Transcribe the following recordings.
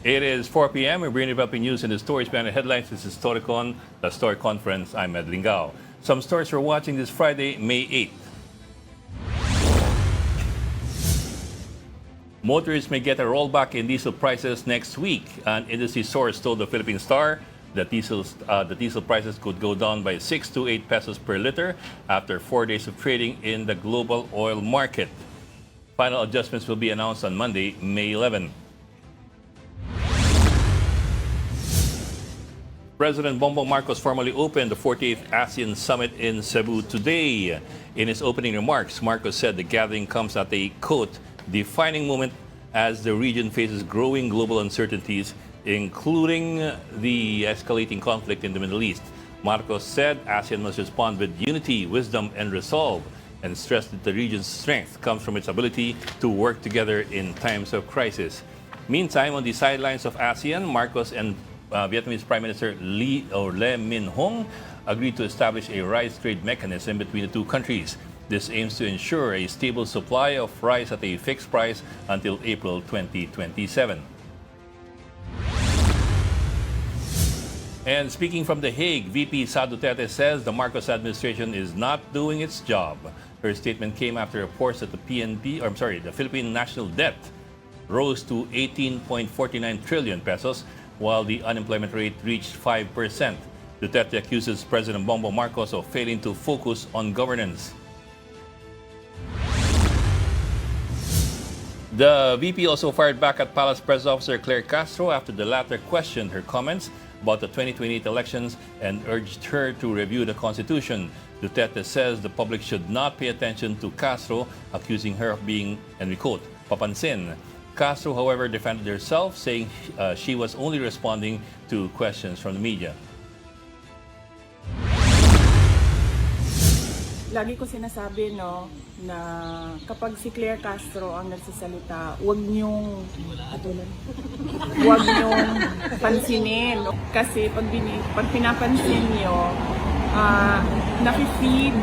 It is 4 p.m. We're bringing developing news and the stories behind the headlines. This is Storycon, the Story Conference. I'm Ed Lingao. Some stories we're watching this Friday, May 8th. Motorists may get a rollback in diesel prices next week. An industry source told the Philippine Star that the diesel prices could go down by 6 to 8 pesos per liter after 4 days of trading in the global oil market. Final adjustments will be announced on Monday, May 11. President Bongbong Marcos formally opened the 48th ASEAN Summit in Cebu today. In his opening remarks, Marcos said the gathering comes at a, quote, defining moment as the region faces growing global uncertainties, including the escalating conflict in the Middle East. Marcos said ASEAN must respond with unity, wisdom, and resolve, and stressed that the region's strength comes from its ability to work together in times of crisis. Meantime, on the sidelines of ASEAN, Marcos and Vietnamese Prime Minister Le Min Hong agreed to establish a rice trade mechanism between the two countries. This aims to ensure a stable supply of rice at a fixed price until April 2027. And speaking from The Hague, VP Sara Duterte says the Marcos administration is not doing its job. Her statement came after reports that the Philippine national debt rose to 18.49 trillion pesos, while the unemployment rate reached 5%. Duterte accuses President Bongbong Marcos of failing to focus on governance. The VP also fired back at Palace Press Officer Claire Castro after the latter questioned her comments about the 2028 elections and urged her to review the Constitution. Duterte says the public should not pay attention to Castro, accusing her of being, and we quote, papansin. Castro, however, defended herself, saying she was only responding to questions from the media. Lagi ko sinasabi na kapag si Claire Castro ang nagsasalita, huwag niyong pansinin. Kasi pag pinapansin niyo, nafe-feed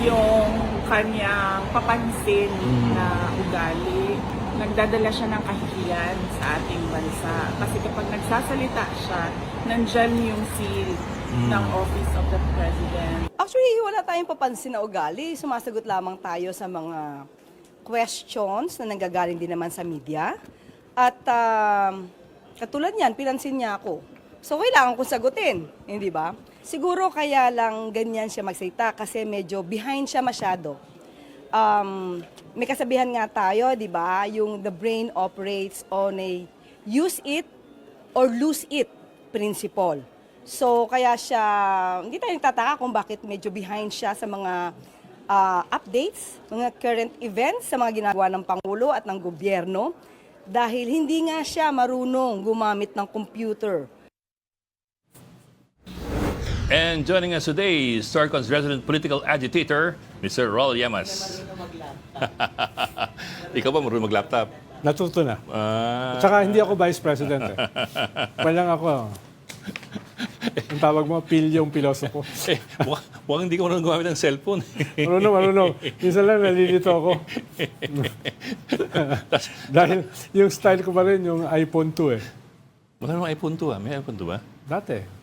yung kanyang papansin na ugali. Nagdadala siya ng kahihiyan sa ating bansa. Kasi kapag nagsasalita siya, nandyan yung seal ng Office of the President. Actually, wala tayong papansin na ugali. Sumasagot lamang tayo sa mga questions na nanggagaling din naman sa media. At katulad niyan, pinansin niya ako. So, kailangan kong sagutin, hindi ba? Siguro kaya lang ganyan siya magsalita kasi medyo behind siya masyado. May kasabihan nga tayo, di ba? Yung the brain operates on a use it or lose it principle. So, kaya siya, hindi tayo nagtataka kung bakit medyo behind siya sa mga updates, mga current events, sa mga ginagawa ng Pangulo at ng gobyerno dahil hindi nga siya marunong gumamit ng computer. And joining us today is Storycon's resident political agitator, Mr. Rol Llamas. Ikaw ba marunong mag-laptop? Natuto na. At saka hindi ako vice president. Walang ako. Ang tawag mo, pilyong pilosopo. Mukhang hindi ko marunong gumamit ng cellphone. Marunong. Minsan lang nalilito ako. Dahil yung style ko pa rin, yung iPhone 2 eh. Wala namang iPhone 2 ah. May iPhone 2 ba? Dati.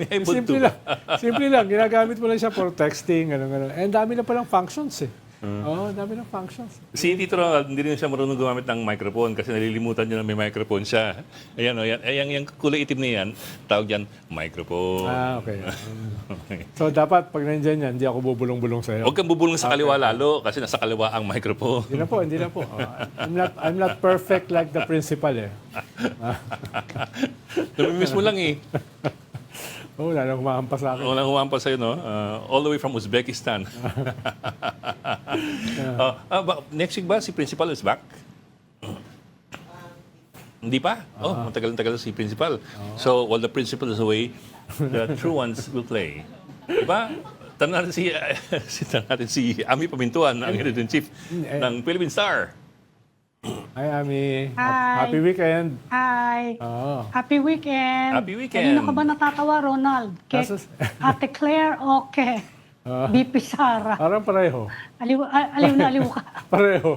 May iPhone 2 Simple ba? lang. Simple lang. Ginagamit mo lang siya for texting, gano'n. And dami na palang functions eh. Oo, dami ng functions. Si Tito Ronald, hindi rin siya marunong gumamit ng microphone kasi nalilimutan niya na may microphone siya. Ayan o, yan. Yung kulay itim na yan, tawag yan, microphone. Okay. So dapat pag nandiyan yan, hindi ako bubulong-bulong sa'yo. Huwag kang bubulong sa kaliwa lalo kasi nasa kaliwa ang microphone. Hindi na po. I'm not perfect like the principal eh. Namimiss mo lang eh. Wala nang kumakampas sa akin. Walang humampas sa'yo, no? All the way from Uzbekistan. Next week ba si Principal is back? Hindi pa? Matagal-tagal si Principal. So, while the Principal is away, the true ones will play. Diba? Tanong natin si Ami Pamintuan, ang editor-in-chief ng Philippine Star. Hi, Ami. Hi. Happy weekend. Hi. Oo. Happy weekend. Happy weekend. Kanino ka ba natatawa, Ronald? Kay Ate Claire o kay BP Sara. Parang pareho. Aliw na aliw ka. Pareho.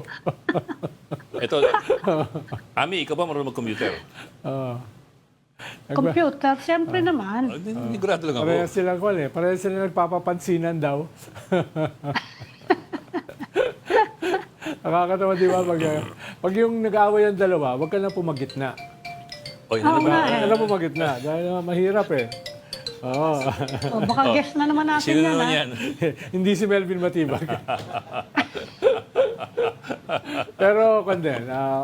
Ito, Ami, ikaw ba marunong mag-computer? Ah. Computer, siyempre naman. Sigurado lang ako. Pareho silang pareho silang nagpapapansinan daw. Nakakatawa, di ba? Pag yung nag-aaway ang dalawa, huwag ka na pumagitna. Oy, Oo ano ba? nga Huwag ka na pumagitna. Dahil mahirap eh. Oo. O, baka guess na naman natin Sino yan. naman ha? yan? Hindi si Melvin Matibag. Pero,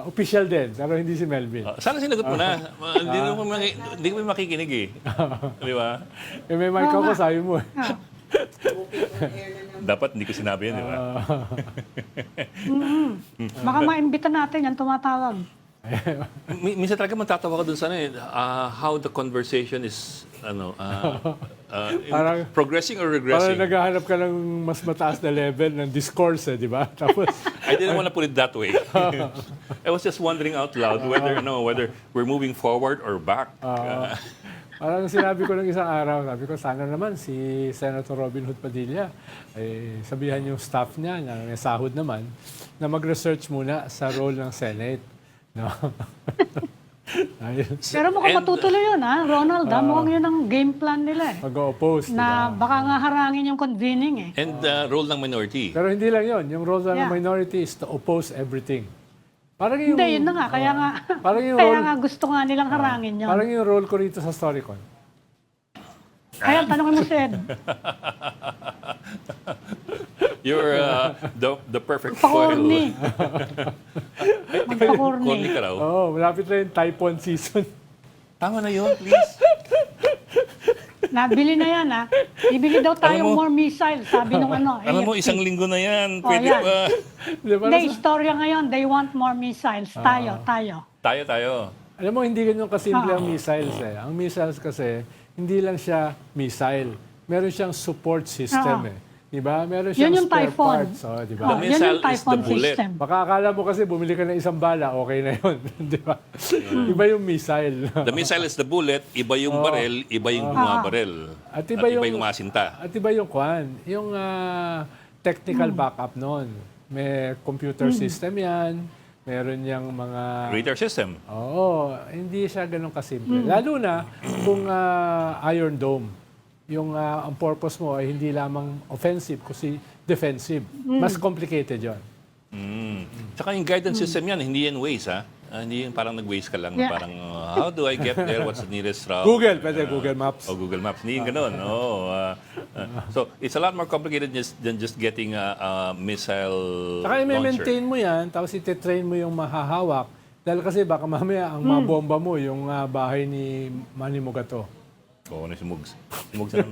official din. Pero hindi si Melvin. Sana sinagot mo na. Hindi ko makikinig eh. Di ba? Eh, may mic ako, sabi mo eh. Dapat hindi ko sinabi yan, di ba? Baka maimbita natin yan, tumatawag. Minsan talaga matatawa ka dun sa how the conversation is progressing or Parang regressing. naghahanap ka ng mas mataas na level ng discourse, di ba? Tapos, I didn't want to put it that way. I was just wondering out loud whether we're moving forward or back. parang sinabi ko ng isang araw, sabi ko, sana naman si Senator Robin Hood Padilla, sabihan yung staff niya, na may sahod naman, na mag-research muna sa role ng Senate. No? Pero mukhang matutuloy yun, ha? Ronald, mukhang yun ang game plan nila eh. Mag-oppose, Na baka nga harangin yung convening eh. And role ng minority. Pero hindi lang yun. Yung role ng Yeah. minority is to oppose everything. Parang yung, Hindi, yun na nga. Kaya nga, parang yung kaya role, nga gusto nga nilang harangin yun. parang yung role ko rito sa Storycon. Kaya tanongin mo si Ed. You're the perfect foil. Pakorni. Magpakorni. Corny ka raw. Malapit na yung Typhoon season. Tama na yun, please. Nabili na yan, ha? Ibili daw tayong more missiles, sabi nung Alam mo, AFP. isang linggo na yan. Oh, Pwede yan. pa. Di ba? Hindi, istorya ngayon, they want more missiles. Tayo. Tayo. Alam mo, hindi ganyan kasimple ang missiles eh. Ang missiles kasi, hindi lang siya missile. Meron siyang support system eh. Diba? Meron siyang Yun yung spare Typhoon. parts. Oh, diba? The Yun missile yung is the Typhoon bullet. system. Baka akala mo kasi bumili ka ng isang bala, okay na yun. Diba? Iba yung missile. The missile is the bullet, iba yung barel, iba yung bumabarel. At At iba yung masinta. At iba yung kwan. Yung technical backup nun. May computer system yan. Meron niyang mga... Radar system. Oo, hindi siya ganun kasimple. Lalo na kung Iron Dome. Yung ang purpose mo ay hindi lamang offensive, kundi defensive. Mas complicated yon. Tsaka yung guidance system yan, hindi yan Waze, ha? Hindi yung parang nag-Waze ka lang. Yeah. Parang, how do I get there? What's the nearest route? Google, pwede Google Maps. O Google Maps. Hindi yung ganun. So, it's a lot more complicated than just getting a missile Saka launcher. i-maintain mo yan, tapos iti-train mo yung mahahawak. Dahil kasi baka mamaya ang mabomba mo yung bahay ni Manny Mogato. Oo, si Mugs. Si Mugs na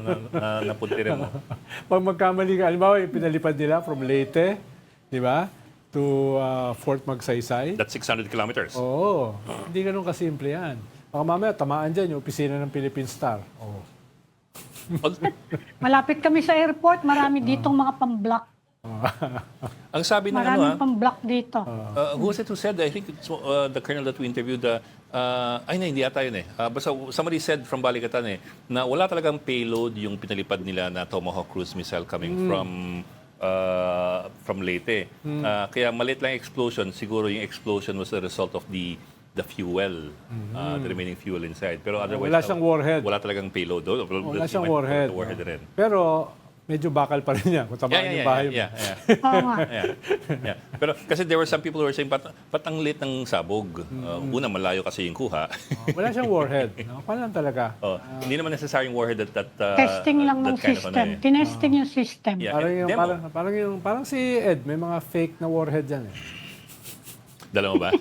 napuntirin mo. Pag magkamali ka, halimbawa, pinalipad nila from Leyte, di ba, to Fort Magsaysay. That's 600 kilometers. Oo, hindi ganun kasimple yan. Baka mamaya, tamaan dyan yung opisina ng Philippine Star. Oo. Malapit kami sa airport, marami ditong mga pamblock. Ang sabi ng Maraming pamblock dito. who was it who said, I think it's the colonel that we interviewed, hindi ata yun eh. Basta somebody said from Balikatan na wala talagang payload yung pinalipad nila na Tomahawk cruise missile coming from Leyte. Kaya maliit lang explosion, siguro yung explosion was the result of the fuel, the remaining fuel inside. Pero otherwise, Wala siyang warhead. Wala talagang payload. Wala siyang warhead. Warhead rin. Pero, medyo bakal pa rin yan kung tamaan yung bahay mo. Oo nga. Yeah. Pero kasi there were some people who were saying, ba't ang lit ng sabog? Una, malayo kasi yung kuha. Wala siyang warhead. Paano lang talaga? Hindi naman necessary yung warhead that Testing lang ng that kind of system. Tinesting yung system. Yeah. Parang si Ed, may mga fake na warhead dyan eh. Dala mo ba?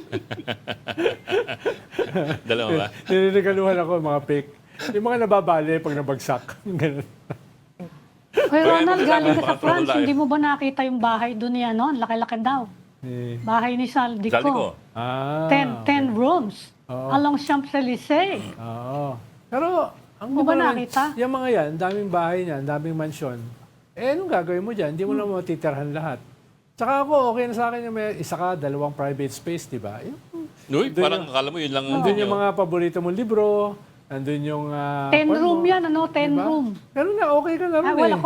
Dala mo ba? Niniregaluhan ako mga fake. Yung mga nababali pag nabagsak. Ganun. Oy, Ronald, galing ka sa Baka France, tayo. hindi mo ba nakita yung bahay doon niya noon? Laki-laki daw. Bahay ni Saldico. Saldico. 10 rooms. Along Champs-Élysées. Oo. Pero, ang Di ba naman, nakita? yung mga yan, daming bahay niyan, daming mansyon. Anong gagawin mo dyan? Hindi mo na matitirhan lahat. Tsaka ako, okay na sa akin yung may isa ka, dalawang private space, di ba? Uy, parang akala mo yun lang. Doon yung mga paborito mong libro, Nandun yung... 10 kwan room mo. yan, 10 Diba? room. Pero na, okay ka na rin Well, eh.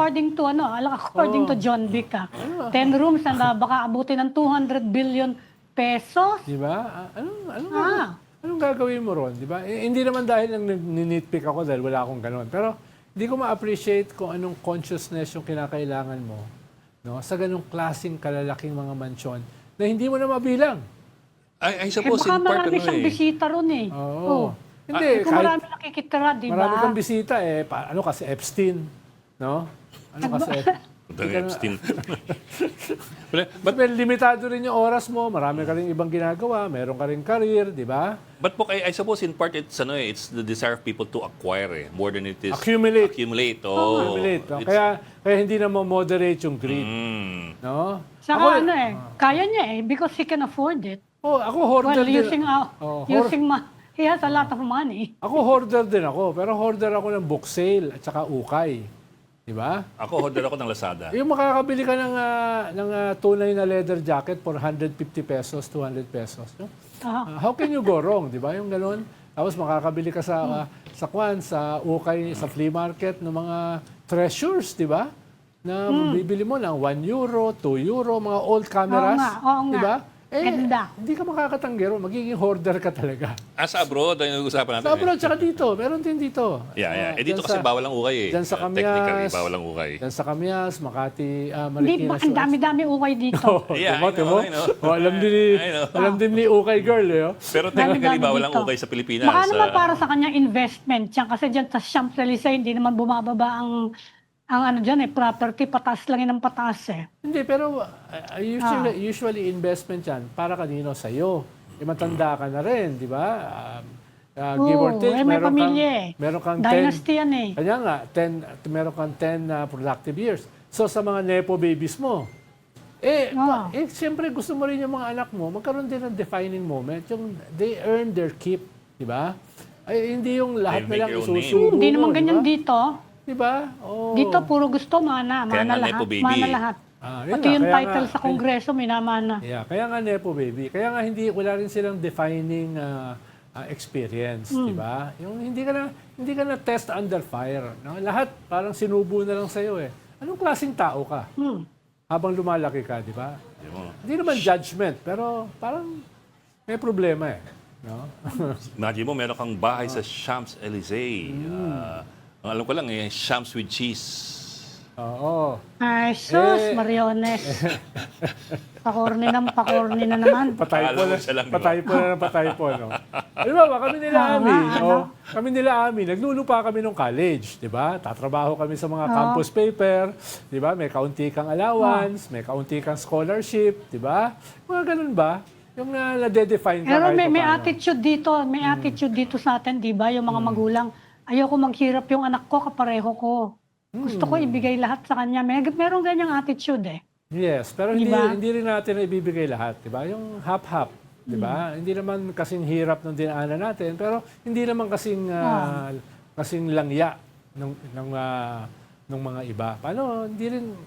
according to John Vic, 10 rooms na baka abutin ng 200 billion pesos. Diba? Ah. Anong gagawin mo ron? Diba? Hindi naman dahil lang nitpick ako dahil wala akong ganon. Pero hindi ko ma-appreciate kung anong consciousness yung kinakailangan mo, no? Sa ganong klaseng kalalaking mga mansyon na hindi mo na mabilang. I suppose Baka in part marami siyang eh. bisita ron eh. Oo. Hindi, Kung kahit marami nakikitira, di ba? marami kang bisita eh. Ano kasi Epstein, no? Ano kasi Putang Epstein. But well, limitado rin yung oras mo, marami ka rin ibang ginagawa, meron ka rin career, di ba? But po, I suppose in part it's it's the desire of people to acquire more than it is Accumulate. accumulate. Oh. Accumulate, no? It's- Kaya hindi na moderate yung greed, Mm. no? Saka kaya niya because he can afford it. Ako hoarder Well, din. he has a lot of money. Ako hoarder din ako, pero hoarder ako ng book sale at saka ukay. Di ba? Ako, order ako ng Lazada. Yung makakabili ka ng tunay na leather jacket for 150 pesos, 200 pesos. No? How can you go wrong, di ba? Yung gano'n. Tapos makakabili ka sa ukay, sa flea market ng mga treasures, di ba? Na bibili mo ng 1 euro, 2 euro, mga old cameras. Oo nga. Di ba? Ganda. Hindi ka makakatanggero, magiging hoarder ka talaga. Sa abroad, ang usapan natin. Sa abroad, tsaka dito. Meron din dito. Yeah. Dito Dyan kasi bawal ang ukay eh. Dyan sa Technically, Kamyas. bawal ang ukay. Yan sa Kamyas, Hindi Makati, ba, Marikina. ang dami-dami ukay dito. Yeah, Timo? I know. Alam din ni Ukay Girl, eh. Oh. Pero technically, Dami-dami bawal ang dito. ukay sa Pilipinas. Baka naman para sa kanyang investment yan. Kasi dyan sa Champs-Élysées, hindi naman bumababa ang property, pataas lang yan ang pataas eh. Hindi, pero usually investment yan, para kanino sa'yo. Matanda ka na rin, di ba? Give or take, may pamilya eh. meron kang Dynasty yan eh. Kanya nga, meron kang 10 productive years. So, sa mga nepo babies mo, siyempre gusto mo rin yung mga anak mo, magkaroon din ng defining moment, yung they earn their keep, di ba? Ay, hindi yung lahat They na lang make your own name. isusubo Hindi naman mo, ganyan di ba? dito. Diba? Oh. Dito puro gusto mana Kaya nga lahat. Nepo baby. Mana lahat. Yun Pati nga, yung kaya title nga- sa Kongreso, minamana. Yeah, kaya nga Nepo baby. Kaya nga wala rin silang defining experience, di ba? Yung hindi ka na test under fire, no? Lahat parang sinubo na lang sa iyo eh. Anong klaseng tao ka? Habang lumalaki ka, di ba? Hindi naman judgment, pero parang may problema eh, no? Imagine mo, meron kang bahay sa Champs-Élysées. Ang alam ko lang, Champs with cheese. Oo. Ay, sus, Mariones. Pakorni na naman. Patay Akala po mo na, siya lang, no? patay po, no? Halimbawa, kami nila Ami, naglulupa kami nung college, di ba? Tatrabaho kami sa mga campus paper, di ba? May kaunti kang allowance, may kaunti kang scholarship, di ba? Mga ganun ba? Yung na-define ka Pero kahit may paano. attitude dito sa atin, di ba? Yung mga magulang, ayoko maghirap yung anak ko, kapareho ko. Gusto ko ibigay lahat sa kanya. Meron ganyang attitude eh. Yes, pero Diba? hindi rin natin ibibigay lahat, 'di ba? Yung half-half, 'di ba? Hindi naman kasing hirap ng dinaanan natin, pero hindi naman kasing langya ng mga iba. Paano?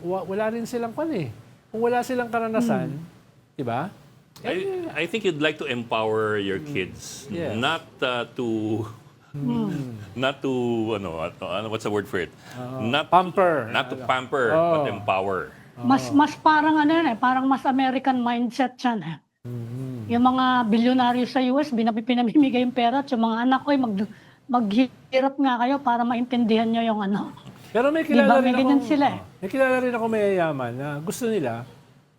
Wala rin silang Kung wala silang karanasan, 'di ba? I think you'd like to empower your kids, Yes. not to what's the word for it? Not Pamper. to pamper, but empower. Mas parang parang mas American mindset yan eh. Yung mga bilyonaryo sa US, pinamimigay yung pera at yung mga anak ko, maghirap nga kayo para maintindihan nyo yung Pero may Diba? kilala May rin ganyan ako. sila eh. May kilala rin ako mayayaman na gusto nila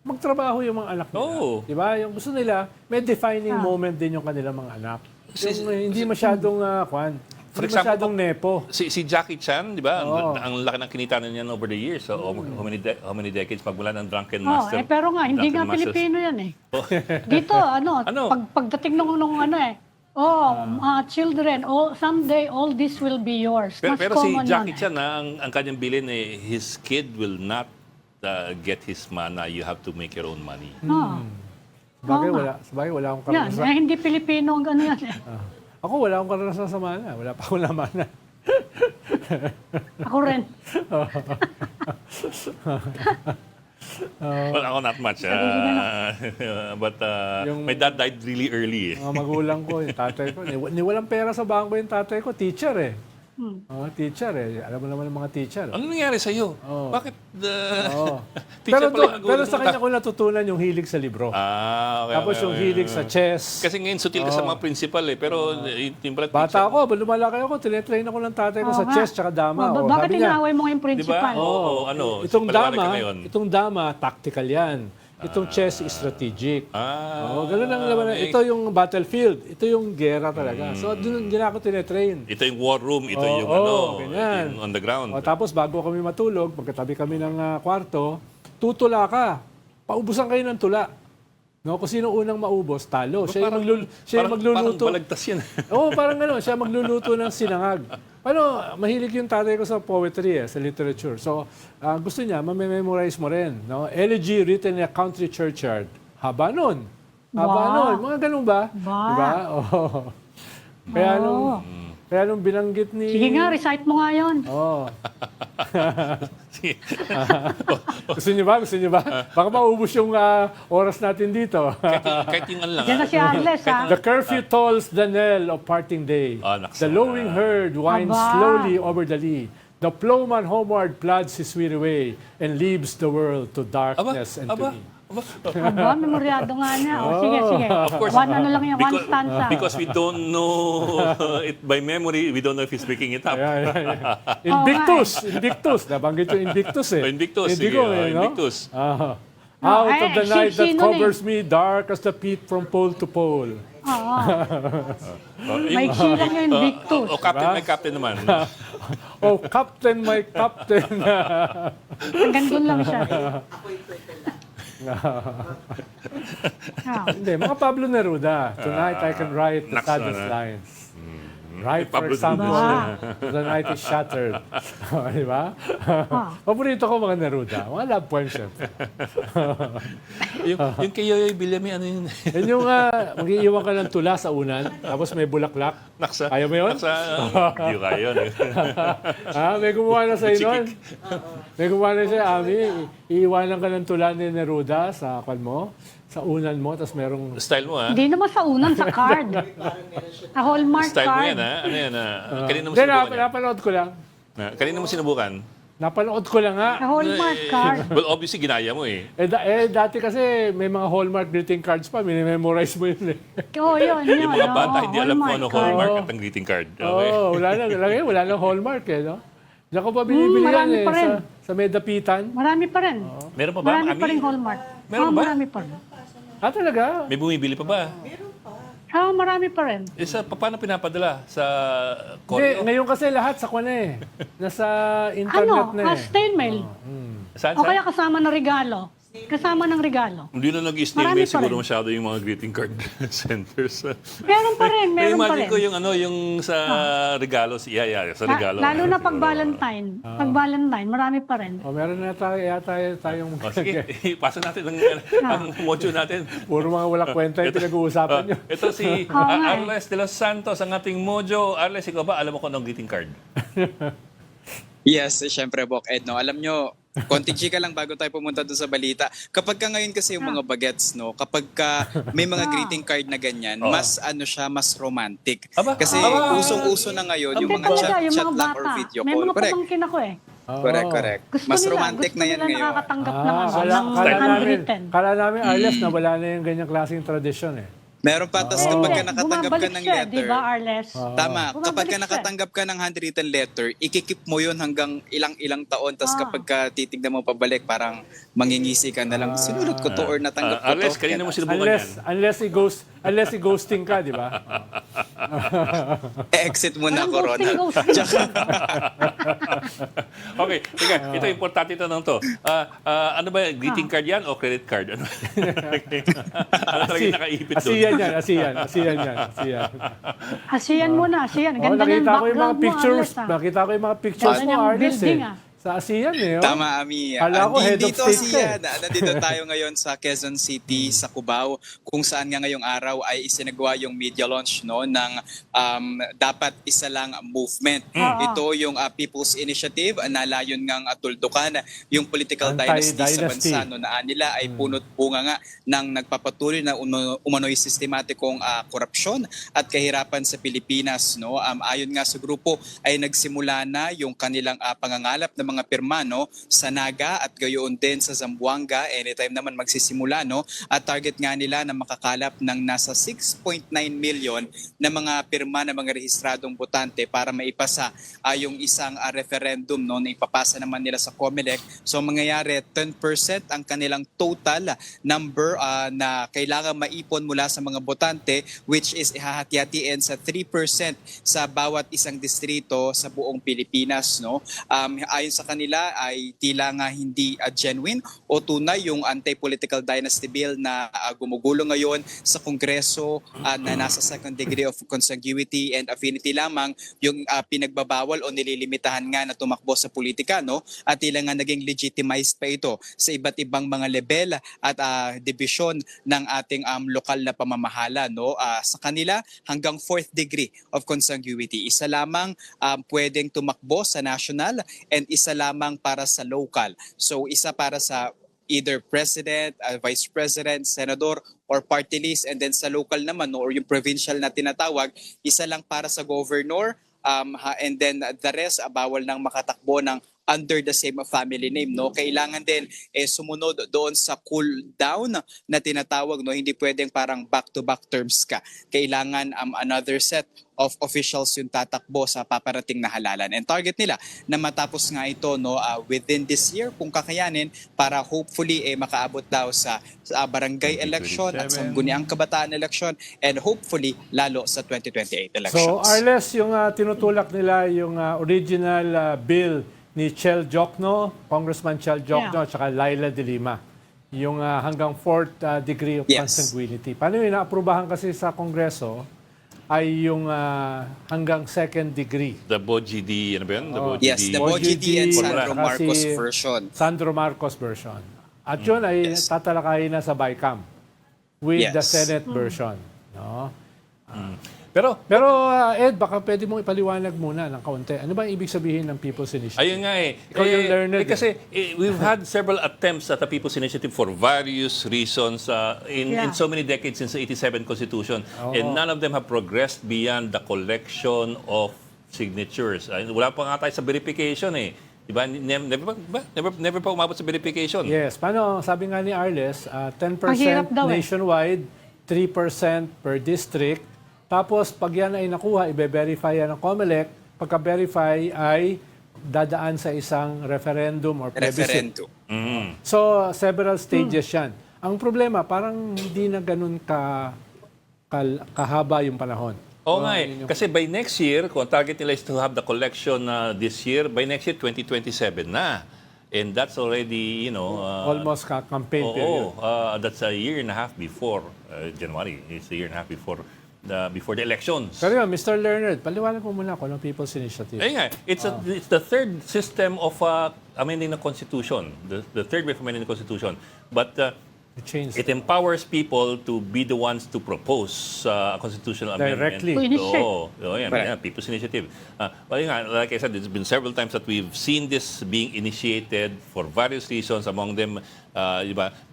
magtrabaho yung mga anak nila. Oo. 'Di ba? Yung gusto nila, may defining moment din yung kanilang mga anak. Yung hindi masyadong For hindi example, masyadong nepo. Si Jackie Chan, di ba? Oo. Ang laki ng kinita na niyan over the years. So, how many decades pagmula ng Drunken Master? Pero nga, hindi Drunken nga Master. Pilipino yan eh. Dito, pagdating nung children, someday all this will be yours. Mas Pero si common Jackie yan Chan, ang kanyang bilin his kid will not get his mana. You have to make your own money. Sabagay wala akong Yan, karanasan. hindi Pilipino ang yan eh. Ako wala akong karanasan sa mana. Wala pa akong namana. Ako rin. Well, ako not much. But my dad died really early. Mga magulang ko, yung tatay ko, niwalang pera sa bangko yung tatay ko, teacher eh. Teacher eh. Alam mo naman ng mga teacher. Ano nangyari sa iyo? Bakit Pero, teacher pala pero sa kanya ko natutunan yung hilig sa libro. Okay. Tapos yung hilig sa chess. Kasi ngayon sutil ka sa mga principal eh, pero yung pala Bata ako, lumalaki ako, tinetrain ako ng tatay ko sa chess tsaka dama. Bakit Sabi niya, inaaway mo yung Di ba? principal? itong paliwanag ka dama, ngayon. itong dama, tactical yan. Itong chess is strategic. Ganun ang laman. Ito yung battlefield. Ito yung gera talaga. So, doon din ako tinetrain. Ito yung war room, ito yung ganyan. yung on the ground. Tapos bago kami matulog, pagkatabi kami ng kwarto, tutula ka. Paubusan kayo ng tula. No, kung sino unang maubos, talo. Siya yung magluluto. Parang balagtas yan. Parang gano'n. Siya magluluto ng sinangag. Mahilig yung tatay ko sa poetry, sa literature. So, gusto niya, mamememorize mo rin. No? Elegy written in a country churchyard. Haba nun. Mga ganun ba? Diba? Kaya nung binanggit ni... Sige nga, recite mo nga yun. Gusto niyo ba? Baka maubos yung oras natin dito. Kahit yung ano lang. Diyan na si Arles, ha? The curfew tolls the knell of parting day. The lowing herd winds slowly over the lea. The plowman homeward plods his weary way and leaves the world to darkness and to me. Memoryado nga niya. Sige. Of course. One stanza. Because we don't know it by memory, we don't know if he's making it up. Invictus. Nabanggit yung Invictus eh. Invictus. Hindi Sige, ko eh, no? Invictus. Out of the night that sino covers me, dark as the pit from pole to pole. May lang yung Invictus. O captain, may captain naman. Oh, captain, my captain. Hanggang doon lang siya. Hindi, mga Pablo Neruda. Tonight I can write the saddest lines. Right, for Pablo example, Neruda. the night is shattered. Di ba? Paborito ko mga Neruda. Mga love poems, syempre. yung kay Yoyoy Villame, ano yun? Yan yung mag-iiwan ka ng tula sa unan, tapos may bulaklak. Naksa. Kaya mo yun? Naksa. Hindi kaya yun. May gumawa na sa'yo nun. May gumawa na sa'yo, Ami. Iiwanan ka ng tula ni Neruda sa kwan mo, sa unan mo, tapos merong... Style mo, ha? Hindi naman sa unan, sa card. A Hallmark Style mo card. yan, ha? Ano yan, ha? Kanina mo Hindi, sinubukan yan? napanood ko lang. Kanina mo sinubukan? Napanood ko lang nga. A Hallmark card. Well, obviously, ginaya mo eh. Dati kasi may mga Hallmark greeting cards pa, minimemorize mo yun eh. Yun. Yung mga bata, hindi alam kung ano Hallmark card. at ang greeting card. Okay? Wala nang Hallmark eh, no? Diyan ko pa binibili yan marami eh, pa rin. sa Medapitan. Marami pa rin. Meron pa ba? Marami Ami? pa rin Hallmark. Meron ba? Marami pa rin. Talaga? May bumibili pa ba? Marami pa rin. Paano pinapadala? Sa Hindi, Koryo? ngayon kasi lahat sa kwan eh. Nasa internet na eh. Snail mail. Saan? O kaya kasama na regalo. Kasama ng regalo. Hindi na nag-snail Marami mail pa siguro rin. masyado yung mga greeting card centers. Meron pa rin, meron pa Imagine rin. ko yung sa regalo, sa regalo. Lalo na pag Valentine. Pag Valentine, marami pa rin. Meron na tayong... Sige, ipasa natin ang module natin. Puro mga walang kwenta yung pinag-uusapan nyo. Ito si Arles de los Santos, ang ating mojo. Arles, ikaw ba? Alam mo kung anong greeting card? Yes, syempre, Bok Ed, no? Alam nyo, konting chika lang bago tayo pumunta doon sa balita. Kapag ka ngayon kasi yung mga bagets, no? Kapag ka may mga greeting card na ganyan, mas mas romantic. Kasi usong-uso na ngayon yung mga chat lang or video May call. mga pamangkin ako eh. Correct. Gusto Mas nila, romantic gusto na yan nila ngayon. nakakatanggap ng handwritten. Kala namin, Arles, na wala na yung ganyang klaseng tradisyon eh. Meron pa, tapos kapag ka nakatanggap ka ng Bumabalik siya, letter, di ba, Arles? tama, kapag ka Bumabalik siya. nakatanggap ka ng handwritten letter, ikikip mo yun hanggang ilang taon, tapos kapag ka titignan mo pabalik, parang mangingisi ka na lang, sinunod ko to or natanggap ko to. Arles, kanina mo sinubukan yan. Unless ghosting ka, di ba? Exit mo na, Anong Corona. ghosting? Okay, teka, ito importante tanong to. Ano ba, greeting card yan o credit card? Ano talaga yung nakaipit doon? Asian. Asiyan muna, Asiyan. Ganda ng Nakita ko yung mga background mo, pictures. Arles. Nakita ko yung mga pictures Ganda mo, niyang Arles building, eh. Sa ASEAN eh. Oh. Tama, Ami. Kala ko head of Dito state ka siya. Nandito tayo ngayon sa Quezon City, sa Cubao, kung saan nga ngayong araw ay isinagawa yung media launch no ng Dapat Isa Lang movement. Ito yung People's Initiative na layon ngang tuldukan yung political dynasty sa bansa no, na nila ay punot bunga nga ng nagpapatuloy na umano'y sistematikong korupsyon at kahirapan sa Pilipinas. No? Ayon nga sa grupo ay nagsimula na yung kanilang pangangalap ng mga pirma no, sa Naga at gayon din sa Zamboanga. Anytime naman magsisimula. No? At target nga nila na makakalap ng nasa 6.9 million na mga pirma na mga rehistradong botante para maipasa yung isang referendum no, na ipapasa naman nila sa COMELEC. So mangyayari 10% ang kanilang total number na kailangan maipon mula sa mga botante, which is ihahati-hatiin sa 3% sa bawat isang distrito sa buong Pilipinas. No? Ayon sa kanila ay tila nga hindi genuine o tunay yung anti-political dynasty bill na gumugulo ngayon sa Kongreso na nasa second degree of consanguinity and affinity lamang yung pinagbabawal o nililimitahan nga na tumakbo sa politika. No? At tila nga naging legitimized pa ito sa iba't ibang mga level at division ng ating lokal na pamamahala. No? Sa kanila hanggang 4th degree of consanguinity. Isa lamang pwedeng tumakbo sa national and isa lamang para sa local. So isa para sa either president, vice president, senador, or party list, and then sa local naman no, or yung provincial na tinatawag, isa lang para sa governor, and then the rest bawal nang makatakbo ng under the same family name. No? Kailangan din sumunod doon sa cool down na tinatawag. No? Hindi pwedeng parang back-to-back terms ka. Kailangan another set of officials yung tatakbo sa paparating na halalan. And target nila na matapos nga ito no, within this year kung kakayanin para hopefully makaabot daw sa barangay election at sangguniang kabataan election and hopefully lalo sa 2028 elections. So Arles, yung tinutulak nila yung original bill ni Chel Jokno, Congressman Chel Jokno, at saka Laila de Lima. Yung hanggang 4th degree of consanguinity. Paano yung naaprubahan kasi sa Kongreso ay yung hanggang 2nd degree. The BOGD, ano ba yun? Yes, the BOGD and Sandro Marcos version. Sandro Marcos version. At yun ay tatalakayin na sa BICAM with the Senate version. No? Pero Ed, baka pwede mong ipaliwanag muna ng kaunti. Ano ba ibig sabihin ng People's Initiative? Ayun nga eh. Ikaw yung learned. Kasi we've had several attempts at the People's Initiative for various reasons in so many decades since the 87 Constitution. And none of them have progressed beyond the collection of signatures. Wala pa nga tayo sa verification eh. Diba? Never pa umabot sa verification. Yes. Paano? Sabi nga ni Arles, 10% nationwide, 3% per district. Tapos, pag yan ay nakuha, i-verify yan ng COMELEC. Pagka-verify ay dadaan sa isang referendum or plebiscite. So, several stages yan. Ang problema, parang hindi na ganun kahaba yung panahon. Oo nga eh. Kasi by next year, kung target nila is to have the collection this year, by next year, 2027 na. And that's already, almost campaign period. That's a year and a half before January. It's a year and a half before the elections. Pero yun, Mr. Leonard, paliwanag mo muna kung anong People's Initiative. It's the third system of amending the Constitution, the third way of amending the Constitution. But it empowers people to be the ones to propose a constitutional amendment. Directly. To initiate. People's Initiative. Like I said, it's been several times that we've seen this being initiated for various reasons, among them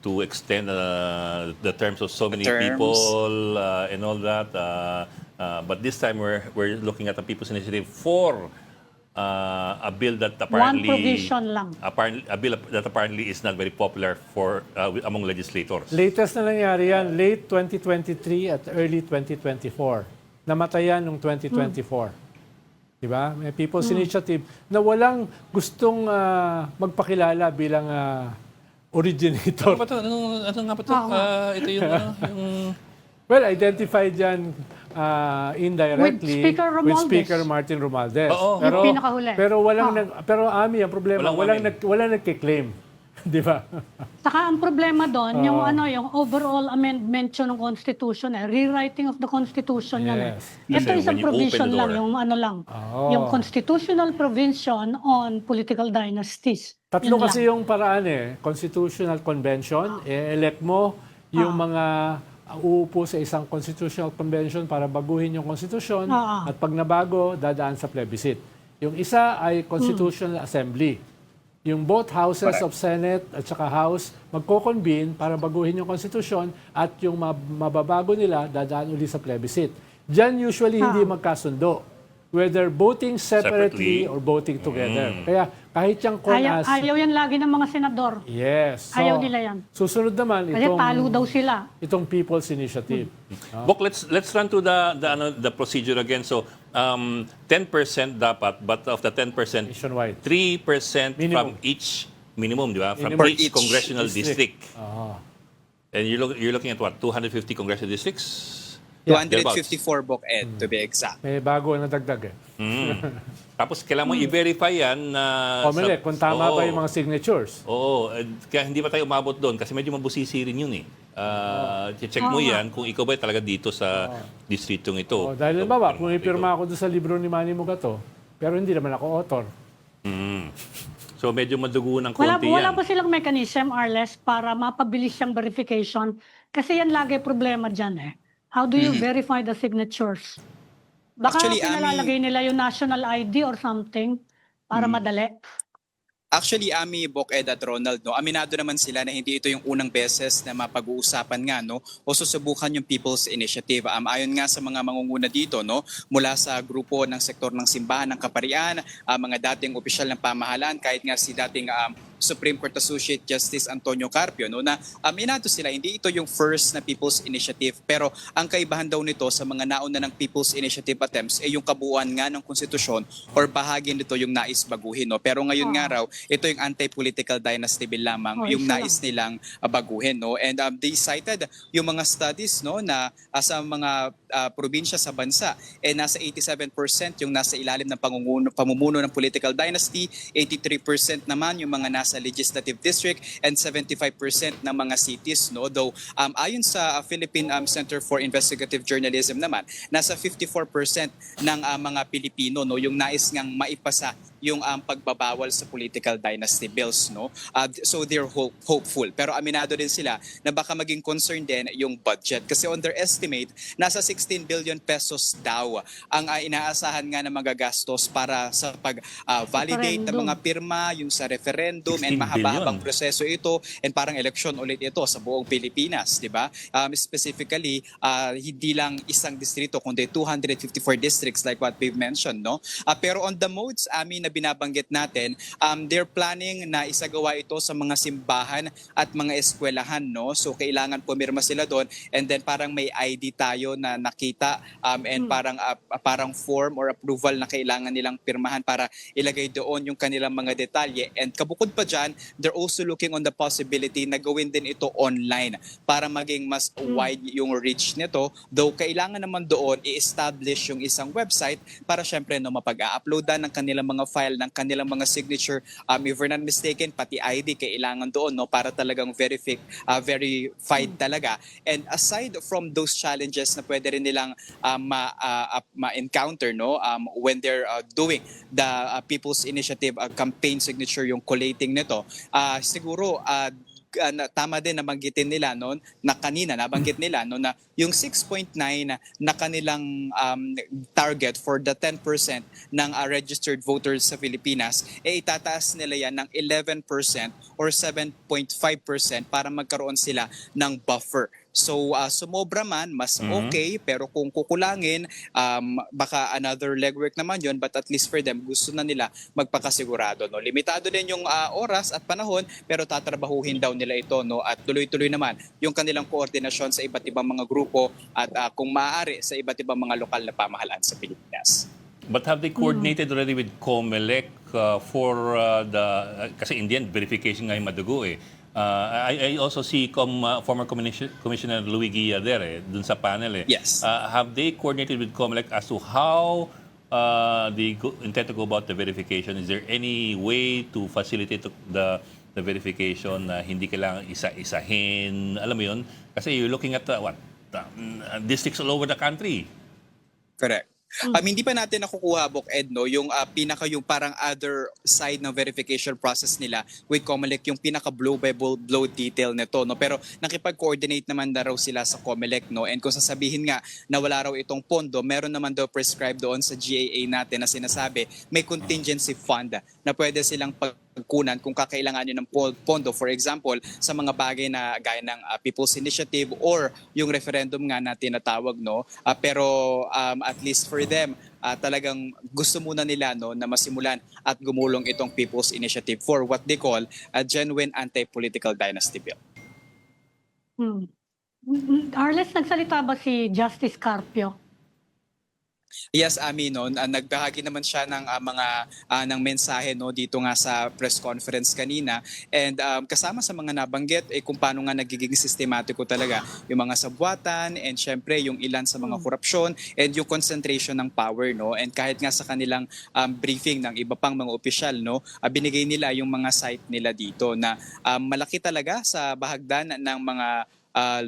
to extend the terms of so many people and all that. But this time we're looking at the People's Initiative for a bill that apparently one provision lang. A bill that apparently is not very popular among legislators. Latest na nangyari yan, late 2023 at early 2024. Namatayan noong 2024. Diba? May People's Initiative na walang gustong magpakilala bilang originator. Ano nga ba ito? Ito yung Well, identified yan indirectly with Speaker Martin Romualdez. Oo. Yung pinakahuli. Pero Ami, ang problema, walang nagki-claim. Di ba? Saka ang problema doon, yung overall amendment yun ng Constitution, rewriting of the Constitution yan. Yes. Ito Kasi isang when you open provision the lang, door. yung constitutional provision on political dynasties. Tatlo Yun kasi lang. yung paraan Constitutional Convention, elect mo yung mga uupo sa isang Constitutional Convention para baguhin yung Constitution at pag nabago, dadaan sa plebiscite. Yung isa ay Constitutional Assembly. Yung both houses of Senate at saka House magko-convene para baguhin yung Constitution at yung mababago nila dadaan uli sa plebiscite. Diyan usually hindi magkasundo. Whether voting separately or voting together. Kaya kahit yung CONAS... Ayaw yan lagi ng mga senador. Yes. So, Ayaw nila yan. Susunod naman Kasi talo daw sila. itong People's Initiative. Bok, let's run to the procedure again. So 10% dapat, but of the 10%, Nationwide. 3% Minimum. from each minimum, di ba? From Minimum. each Each congressional district. district. And you're looking at what? 250 congressional districts? 254 Bok Ed, to be exact. May bago na dagdag Tapos kailangan mo i-verify yan na... Comelec, kung tama ba yung mga signatures. Oo, kaya hindi pa tayo umabot doon kasi medyo mabusisi rin yun eh. Check mo yan kung ikaw ba talaga dito sa distritong ito. Dahil halimbawa, kung ipirma ako doon sa libro ni Manny Mugato, pero hindi naman ako author. So medyo madugo ng Wala konti yan. pa silang mechanism, Arles, para mapabilis yung verification. Kasi yan lagi problema dyan How do you verify the signatures? Baka Actually, pinalalagay nila yung national ID or something para madali. Actually, Ami, Bok Ed at Ronald, no, aminado naman sila na hindi ito yung unang beses na mapag-uusapan nga, no, o susubukan yung People's Initiative. Ayon nga sa mga mangunguna dito, no, mula sa grupo ng sektor ng simbahan ng Kaparian, mga dating opisyal ng pamahalaan, kahit nga si dating Supreme Court Associate Justice Antonio Carpio, no, na aminado sila, hindi ito yung first na People's Initiative, pero ang kaibahan daw nito sa mga nauna ng People's Initiative attempts ay yung kabuuan nga ng konstitusyon or bahagi nito yung nais baguhin. No? Pero ngayon nga raw, ito yung anti-political dynasty bill lamang, yung nais nilang baguhin. No? And they cited yung mga studies, no, na sa mga probinsya sa bansa, nasa 87% yung nasa ilalim ng pamumuno ng political dynasty, 83% naman yung mga nasa legislative district, and 75% ng mga cities. No? Though ayon sa Philippine Center for Investigative Journalism naman, nasa 54% ng mga Pilipino, no, yung nais ngang maipasa yung pagbabawal sa political dynasty bills. No? So they're hopeful. Pero aminado din sila na baka maging concern din yung budget. Kasi on their estimate, nasa 16 billion pesos daw ang inaasahan nga na magagastos para sa pag-validate ng mga pirma, yung sa referendum, and 16 mahaba-habang billion. proseso ito, and parang eleksyon ulit ito sa buong Pilipinas, di ba? Specifically, hindi lang isang distrito, kundi 254 districts like what we've mentioned. No? Pero on the modes, na binabanggit natin, they're planning na isagawa ito sa mga simbahan at mga eskwelahan, no? So kailangan pumirma sila doon, and then parang may ID tayo na nakita, and parang form or approval na kailangan nilang pirmahan para ilagay doon yung kanilang mga detalye. And kabukod pa dyan, they're also looking on the possibility na gawin din ito online para maging mas wide yung reach nito. Though kailangan naman doon i-establish yung isang website para syempre no, mapag-uploadan ng kanilang mga file, ng kanilang mga signature. If we're not mistaken, pati ID kailangan doon, no, para talagang verified talaga. And aside from those challenges na pwede rin nilang ma-encounter, no, when they're doing the People's Initiative campaign signature, yung collating nito, siguro tama din nabanggitin nila noon na kanina nabanggit nila no na yung 6.9 na kanilang target for the 10% ng registered voters sa Pilipinas itataas nila yan ng 11% or 7.5% para magkaroon sila ng buffer. So sumobra man, mas okay, pero kung kukulangin, baka another legwork naman yon, but at least for them, gusto na nila magpakasigurado. No? Limitado din yung oras at panahon, pero tatrabahuhin daw nila ito. No? At tuloy-tuloy naman yung kanilang koordinasyon sa iba't ibang mga grupo at kung maaari sa iba't ibang mga lokal na pamahalaan sa Pilipinas. But have they coordinated already with COMELEC for kasi in the end, verification nga yung madugo eh. I also see former Commissioner Louie Guia there dun sa panel eh. Yes. Have they coordinated with COMELEC as to how intend to go about the verification? Is there any way to facilitate the verification na hindi kailangan isa-isahin? Alam mo yun? Kasi you're looking at districts all over the country. Correct. Hindi pa natin nakukuha, Bok Ed, no, yung yung parang other side ng verification process nila with COMELEC, yung pinaka blow by blow detail nito, no. Pero nakipag-coordinate naman na raw sila sa COMELEC, no. And kung sasabihin nga na wala raw itong pondo, meron naman daw prescribed doon sa GAA natin na sinasabi may contingency fund na pwede silang pagkunan kung kakailanganin ng pondo, for example, sa mga bagay na gaya ng People's Initiative or yung referendum nga na tinatawag, no. Pero at least for them, talagang gusto muna nila, no, na masimulan at gumulong itong People's Initiative for what they call a genuine anti-political dynasty bill. Arles, nagsalita ba si Justice Carpio? Yes, Ami, no, nagbahagi naman siya ng ng mensahe, no, dito nga sa press conference kanina, and kasama sa mga nabanggit kung paano nga nagiging sistematiko talaga yung mga sabwatan, and syempre yung ilan sa mga korupsyon and yung concentration ng power, no. And kahit nga sa kanilang briefing ng iba pang mga opisyal, no, binigay nila yung mga site nila dito na malaki talaga sa bahagdan ng mga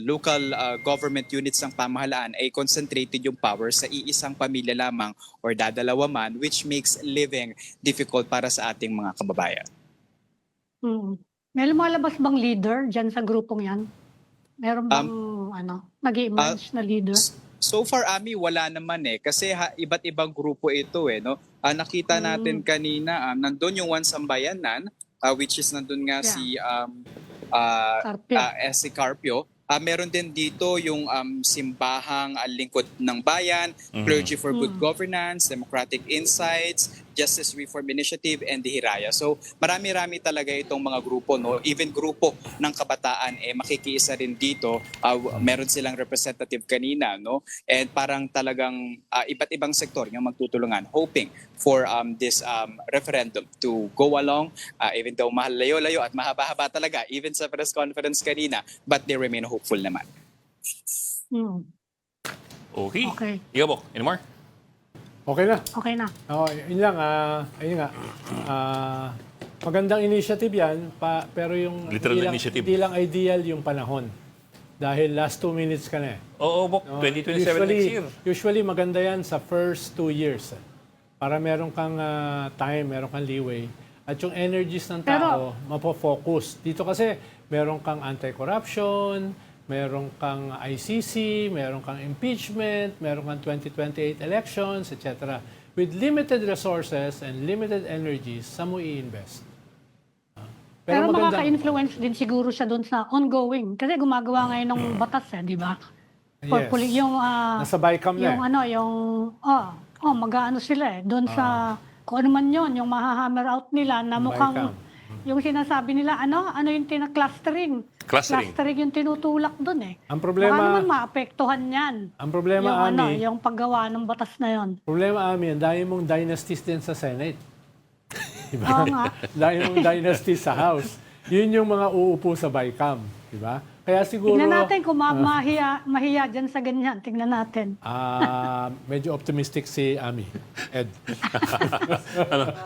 local government units ng pamahalaan ay concentrated yung power sa iisang pamilya lamang or dadalawa man, which makes living difficult para sa ating mga kababayan. May lumalabas bang leader dyan sa grupong yan? Meron bang nag-emerge na leader? So far, Ami, wala naman kasi iba't ibang grupo ito no. Nakita natin kanina, nandun yung One Sambayanan, which is nandun nga si Carpio. Meron din dito yung Simbahang Lingkod ng Bayan, Clergy for Good Governance, Democratic Insights, Justice Reform Initiative, and the Hiraya. So marami-rami talaga itong mga grupo, no. Even grupo ng kabataan makikiisa rin dito. Meron silang representative kanina, no. And parang talagang iba't ibang sektor yung magtutulungan, hoping for this referendum to go along, even though mahal-layo-layo at mahaba-haba talaga, even sa press conference kanina, but they remain hopeful naman. Okay. Ikaw, Bok, any more? Okay na. Okay na. Yun lang, ayun nga. Magandang initiative yan, pero yung Literal initiative. Hindi lang ideal yung panahon. Dahil last 2 minutes ka na Oo, Bok, 2027 next year. Usually maganda yan sa first 2 years. Para meron kang time, meron kang leeway. At yung energies ng tao, mapofocus. Dito kasi meron kang anti-corruption, meron kang ICC, meron kang impeachment, meron kang 2028 elections, etc. With limited resources and limited energies, saan mo i-invest? Pero makaka-influence din siguro siya doon sa ongoing. Kasi gumagawa ngayon ng batas, di ba? Yes. Yung, nasa BICAM na mag-ano sila doon sa, kung ano man yun, yung mahahammer out nila na mukhang, yung sinasabi nila, ano yung clustering. Clustering yung tinutulak doon Ang problema, baka naman maapektuhan yan. Ang problema, yung paggawa ng batas na yon. Problema, Ami, dahil mong dynasties din sa Senate. Diba? Oo nga. Dahil mong dynasties sa House. Yun yung mga uupo sa BICAM. Diba? Kaya siguro... Tingnan natin kung mahiya dyan sa ganyan. Tingnan natin. Medyo optimistic si Ami. Ed.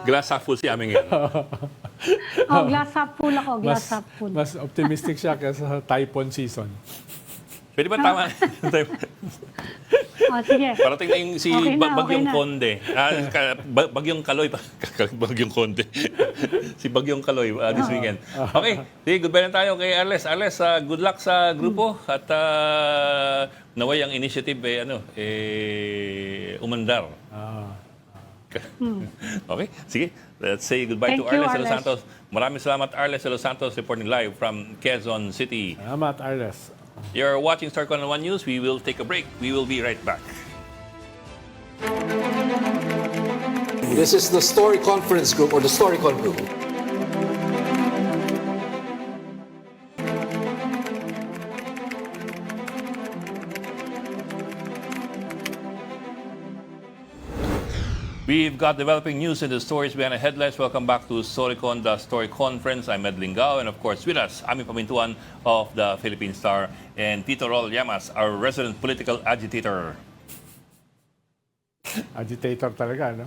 Glass half full si Ami ngayon. Glass half full ako. Glass half full. Mas optimistic siya kaysa sa typhoon season. Pwede ba tama? Sige. Parating na yung si Bagyong na. Conde. Bagyong Kaloy. Bagyong Conde. Si Bagyong Kaloy this weekend. Okay. Sige, goodbye na tayo kay Arles. Arles, good luck sa grupo. At naway ang initiative umandar. Okay, sige. Let's say goodbye to Arles de los Santos. Maraming salamat, Arles de los Santos, reporting live from Quezon City. Salamat, Arles. You're watching StarCon on One News. We will take a break. We will be right back. This is the Story Conference Group or the StoryCon Group. We've got developing news in the stories behind the headlines. Welcome back to StoryCon, the Story Conference. I'm Ed Lingao, and of course with us, Ami Pamintuan of the Philippine Star, and Tito Rol Llamas, our resident political agitator. Agitator talaga, no?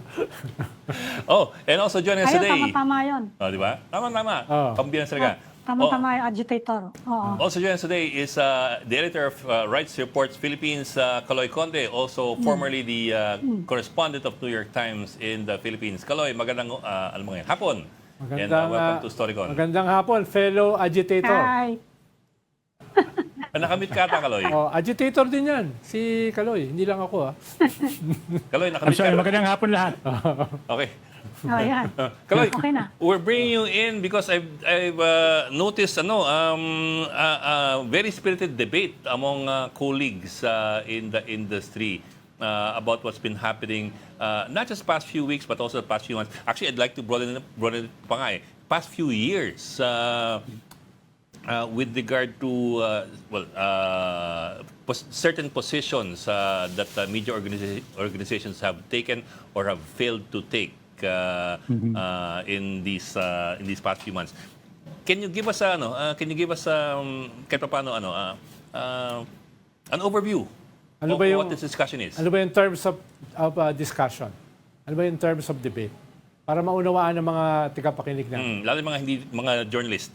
Oh, and also joining us Ayun, today. tama-tama yun. Oh, di ba? Tama. Oh. Pambiyan talaga. Tama-tama yung agitator. Oo. Also joining us today is the editor of Rights Reports Philippines, Kaloy Conde, also formerly the correspondent of New York Times in the Philippines. Kaloy, magandang alam mo ngayon, hapon. And welcome to Storycon. Magandang hapon, fellow agitator. Hi. Nakamit ka ata, Kaloy. Oh, agitator din yan, si Kaloy. Hindi lang ako, Kaloy, I'm nakamit sorry, ka. magandang hapon lahat. Okay. Oh, yan. Kaloy, Okay na. we're bringing you in because I've noticed very spirited debate among colleagues in the industry about what's been happening, not just past few weeks but also the past few months. Actually, I'd like to broaden it pa nga eh. Past few years with regard to certain positions that media organizations have taken or have failed to take in these past few months. Can you give us kahit paano an overview Ano of ba yung- what this discussion is? Ano ba in terms of discussion? Ano ba in terms of debate? Para maunawaan ng mga tigapakinig na. Lalo yung mga journalist.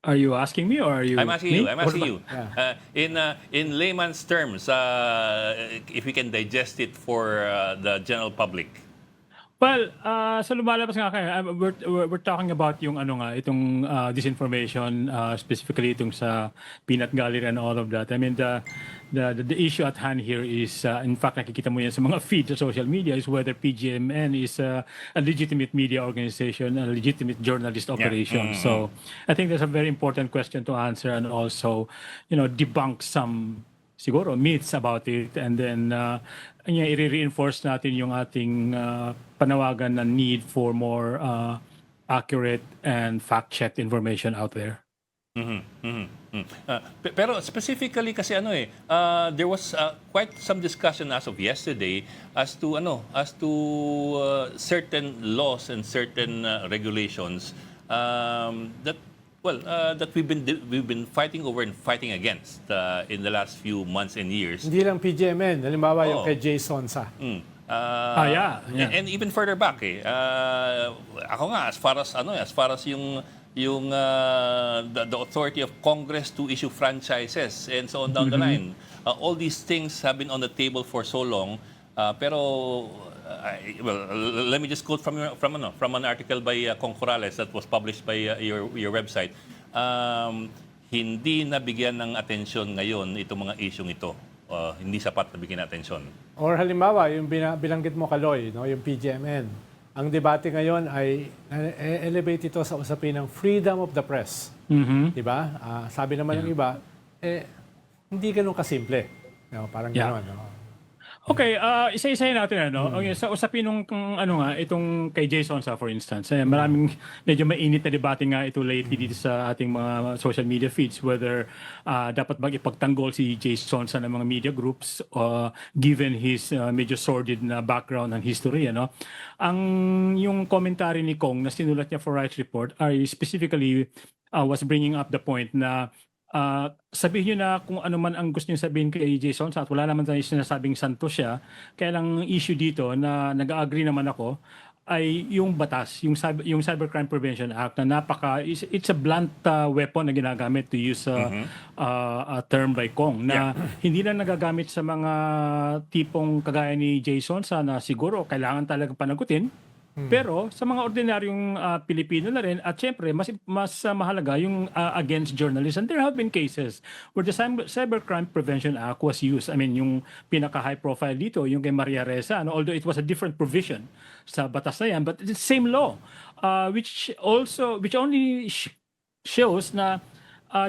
Are you asking me or are you I'm asking you. me? I'm asking you. Yeah. In layman's terms, if we can digest it for the general public. Well, sa lumalabas nga kayo, we're talking about yung itong disinformation, specifically itong sa peanut gallery and all of that. I mean, the issue at hand here is, in fact, nakikita mo yan sa mga feeds sa social media, is whether PGMN is a legitimate media organization, a legitimate journalist operation. So I think that's a very important question to answer, and also, debunk some siguro myths about it, and then i-reinforce natin yung ating panawagan na need for more accurate and fact-checked information out there. Pero specifically kasi there was quite some discussion as of yesterday as to certain laws and certain regulations that we've been fighting over and fighting against in the last few months and years. Hindi lang PGMN, halimbawa yung Oo. kay Jason sa. Yeah. And even further back ako nga as far as yung the authority of Congress to issue franchises and so on down the line. All these things have been on the table for so long, pero let me just quote from an article by Kong Corrales that was published by your website. Hindi nabigyan ng atensyon ngayon itong mga isyong ito. Hindi sapat na bigyan ng atensyon. Or halimbawa, yung bilanggit mo, Kaloy, yung PGMN. Ang debate ngayon ay elevate ito sa usapin ng freedom of the press. Di ba? Sabi naman ng iba, hindi ganun kasimple. Parang Yeah. gano'n. Okay, isa-isahin natin Okay, sa usapin nung itong kay Jason sa for instance. Maraming medyo mainit na debate nga ito lately dito sa ating mga social media feeds whether dapat bang ipagtanggol si Jason sa ng mga media groups given his medyo sordid na background and history, Ang yung commentary ni Kong na sinulat niya for Rights Report ay specifically was bringing up the point na sabihin nyo na kung ano man ang gusto nyo sabihin kay Jason at wala naman tayo sinasabing santo siya. Kaya lang issue dito na nag-agree naman ako ay yung batas, yung Cybercrime Prevention Act na it's a blunt weapon na ginagamit to use a term by Kong na hindi lang nagagamit sa mga tipong kagaya ni Jason na siguro kailangan talaga panagutin. Pero sa mga ordinaryong Pilipino na rin at syempre mas mahalaga yung against journalists, and there have been cases where the Cybercrime Prevention Act was used. I mean yung pinaka high profile dito yung kay Maria Ressa, although it was a different provision sa batas na yan, but it's the same law which only shows na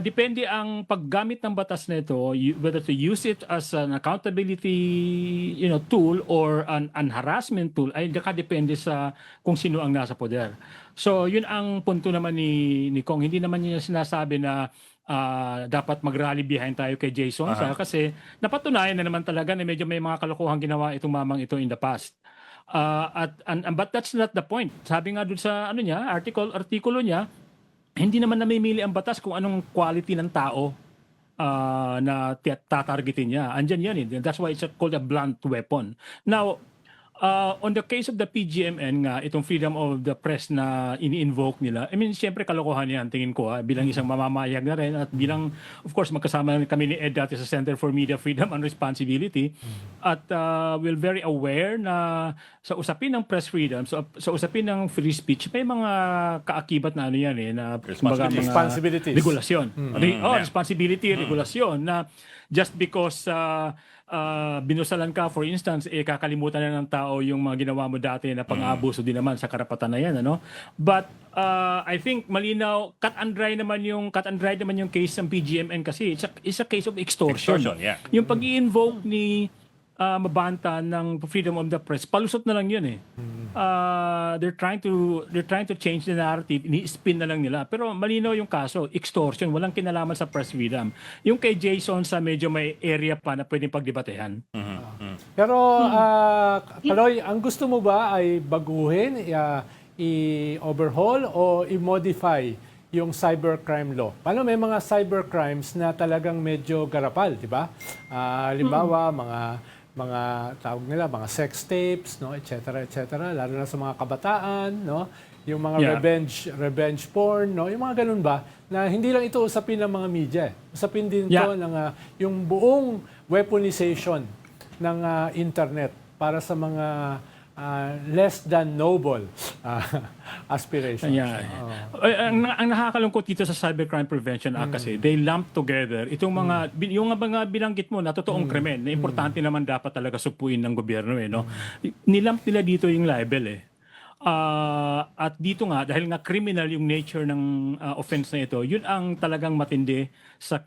depende ang paggamit ng batas nito, whether to use it as an accountability tool or an harassment tool ay nakadepende sa kung sino ang nasa poder. So yun ang punto naman ni Kong. Hindi naman niya sinasabi na dapat mag-rally behind tayo kay Jason kasi napatunayan na naman talaga na medyo may mga kalokohang ginawa itong mamang ito in the past. But that's not the point. Sabi nga dun sa artikulo niya, hindi naman namimili ang batas kung anong quality ng tao na tatargetin niya. Andyan yan. That's why it's called a blunt weapon. Now, on the case of the PGMN nga, itong freedom of the press na ini-invoke nila, I mean, siyempre kalokohan yan, tingin ko, bilang isang mamamayag na rin, at bilang, of course, magkasama kami ni Ed dati sa Center for Media Freedom and Responsibility, at we're very aware na sa usapin ng press freedom, sa usapin ng free speech, may mga kaakibat na ano yan na kumbaga, mga Responsibilities. regulasyon. Responsibility, regulasyon, na just because binusalan ka, for instance, kakalimutan na ng tao yung mga ginawa mo dati na pang-abuso din naman sa karapatan na yan, ano? But I think malinaw, cut and dry naman yung case ng PGMN kasi it's a case of extortion. Yeah. Yung pag-i-invoke ni Mabanta ng freedom of the press, palusot na lang yun eh. They're trying to change the narrative, ini-spin na lang nila. Pero malinaw yung kaso, extortion, walang kinalaman sa press freedom. Yung kay Jason sa medyo may area pa na pwedeng pagdebatehan. Pero, Kaloy, ang gusto mo ba ay baguhin, i-overhaul o i-modify yung cybercrime law? Paano may mga cybercrimes na talagang medyo garapal, di ba? Halimbawa, mga tawag nila, mga sex tapes, no, et cetera, lalo na sa mga kabataan, no, yung mga revenge porn, no, yung mga ganun ba, na hindi lang ito usapin ng mga media, usapin din to ng yung buong weaponization ng internet para sa mga less than noble aspirations. Ang nakakalungkot dito sa Cybercrime Prevention Act kasi they lump together itong yung mga binanggit mo na totoong krimen na importante naman dapat talaga supuin ng gobyerno no. Nilamp nila dito yung libel at dito nga dahil nga criminal yung nature ng offense na ito, yun ang talagang matindi sa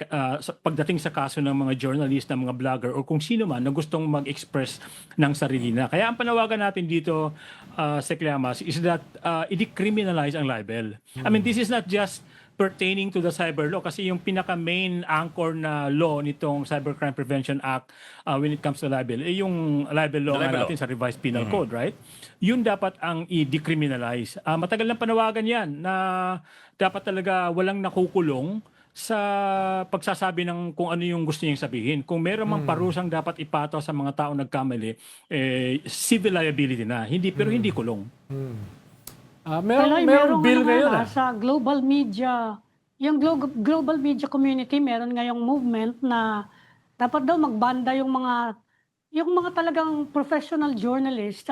pagdating sa kaso ng mga journalist, ng mga vlogger o kung sino man na gustong mag-express ng sarili na. Kaya ang panawagan natin dito sa Llamas is that i-decriminalize ang libel. I mean, this is not just pertaining to the cyber law kasi yung pinaka-main anchor na law nitong Cybercrime Prevention Act when it comes to libel, yung libel law natin sa Revised Penal Code, right? Yun dapat ang i-decriminalize. Matagal ng panawagan yan na dapat talaga walang nakukulong sa pagsasabi ng kung ano yung gusto niyang sabihin. Kung meron mang parusang dapat ipato sa mga taong nagkamali, civil liability na. Pero hindi kulong. Meron bill ngayon sa global media, yung global media community, meron ngayong movement na dapat daw magbanda yung mga talagang professional journalist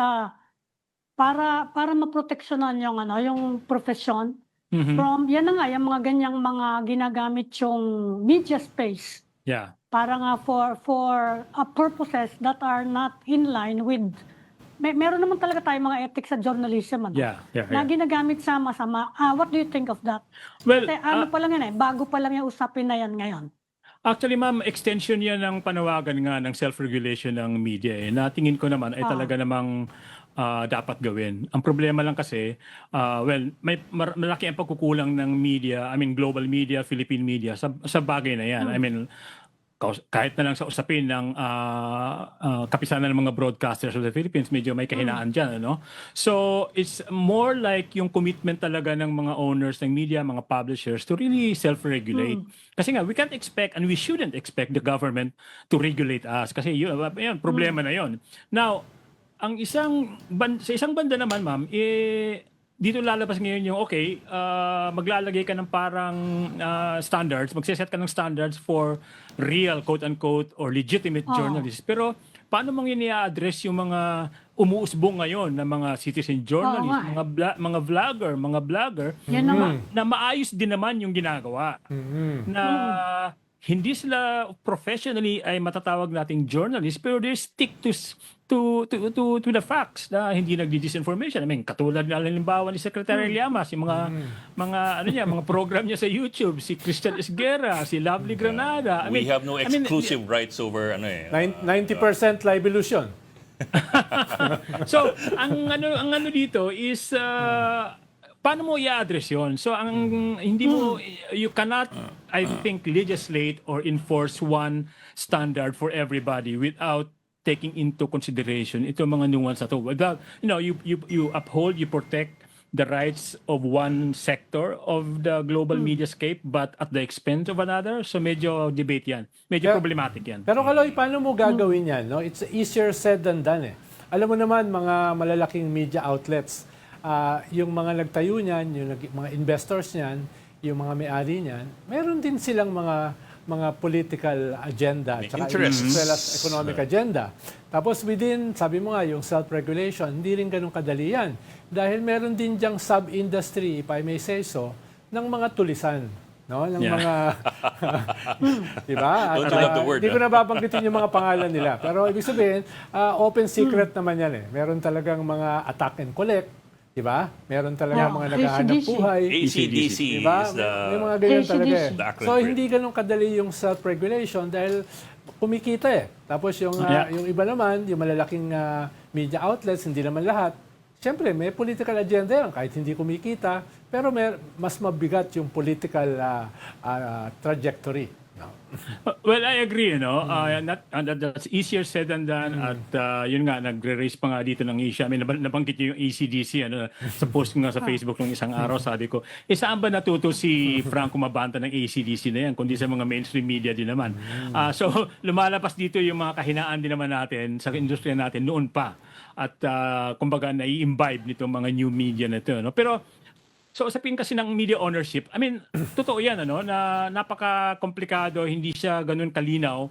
para maproteksyonan yung profession from yan na nga yung mga ganyang mga ginagamit yung media space. Yeah. Para nga for purposes that are not in line with meron naman talaga tayong mga ethics sa journalism. Na ginagamit sa masama. What do you think of that? Well, kasi pa lang yan bago pa lang yung usapin na yan ngayon. Actually, ma'am, extension yan ng panawagan nga ng self-regulation ng media. Na tingin ko naman ay talaga namang dapat gawin. Ang problema lang kasi, may malaki ang pagkukulang ng media, global media, Philippine media, sa bagay na yan. Kahit na lang sa usapin ng kapisanan ng mga broadcasters of the Philippines, medyo may kahinaan dyan. Ano? So, it's more like yung commitment talaga ng mga owners ng media, mga publishers to really self-regulate. Kasi nga, we can't expect and we shouldn't expect the government to regulate us. Kasi yun problema na yun. Now, sa isang banda naman, ma'am, dito lalabas ngayon yung, maglalagay ka ng parang standards, magsiset ka ng standards for real, quote-unquote, or legitimate journalists. Pero paano mong i-address yung mga umuusbong ngayon na mga citizen journalists, mga vlogger, mga blogger, na maayos din naman yung ginagawa. Na hindi sila professionally ay matatawag nating journalists, pero they stick to the facts na hindi nagdi-disinformation. Katulad na halimbawa ni Secretary Llamas, yung mga program niya sa YouTube, si Christian Esguerra, si Lovely Granada. We have no exclusive rights over 90% libelution. So, ang ano dito is paano mo i-address yun? So, you cannot, I think, legislate or enforce one standard for everybody without taking into consideration ito mga nuance na to. Without, you uphold, you protect the rights of one sector of the global mediascape but at the expense of another. So medyo debate yan. Medyo problematic yan. Pero Kaloy, paano mo gagawin yan? No? It's easier said than done eh. Alam mo naman, mga malalaking media outlets, yung mga nagtayo niyan, yung mga investors niyan, yung mga may-ari niyan, meron din silang mga political agenda at interests. as well as economic agenda. Tapos within, sabi mo nga, yung self-regulation, hindi rin ganun kadali yan. Dahil meron din diyang sub-industry, if I may say so, ng mga tulisan. No? Ng mga... diba? Don't you love the word, Hindi ko na babanggitin yung mga pangalan nila. Pero ibig sabihin, open secret naman yan eh. Meron talagang mga attack and collect. Diba? Meron talaga mga naghahanap ACDC. buhay. ACDC Diba? is the... May mga ganyan ACDC. talaga eh. The acronym So, for it. hindi ganun kadali yung self-regulation dahil kumikita eh. Tapos yung iba naman, yung malalaking media outlets, hindi naman lahat. Siyempre, may political agenda yan kahit hindi kumikita. Pero mas mabigat yung political trajectory. No? Well, I agree, that's easier said than done. At yun nga, nagre-raise pa nga dito ng issue. I mean, nabanggit niyo yung ACDC, sa post ko nga sa Facebook nung isang araw, sabi ko, saan ba natuto si Franco Mabanta ng ACDC na yan, kundi sa mga mainstream media din naman. So, lumalabas dito yung mga kahinaan din naman natin sa industriya natin noon pa. At kumbaga, nai-imbibe nitong mga new media na ito. No? Pero, so usapin kasi ng media ownership, I mean, totoo yan, na napaka-komplikado, hindi siya ganun kalinaw,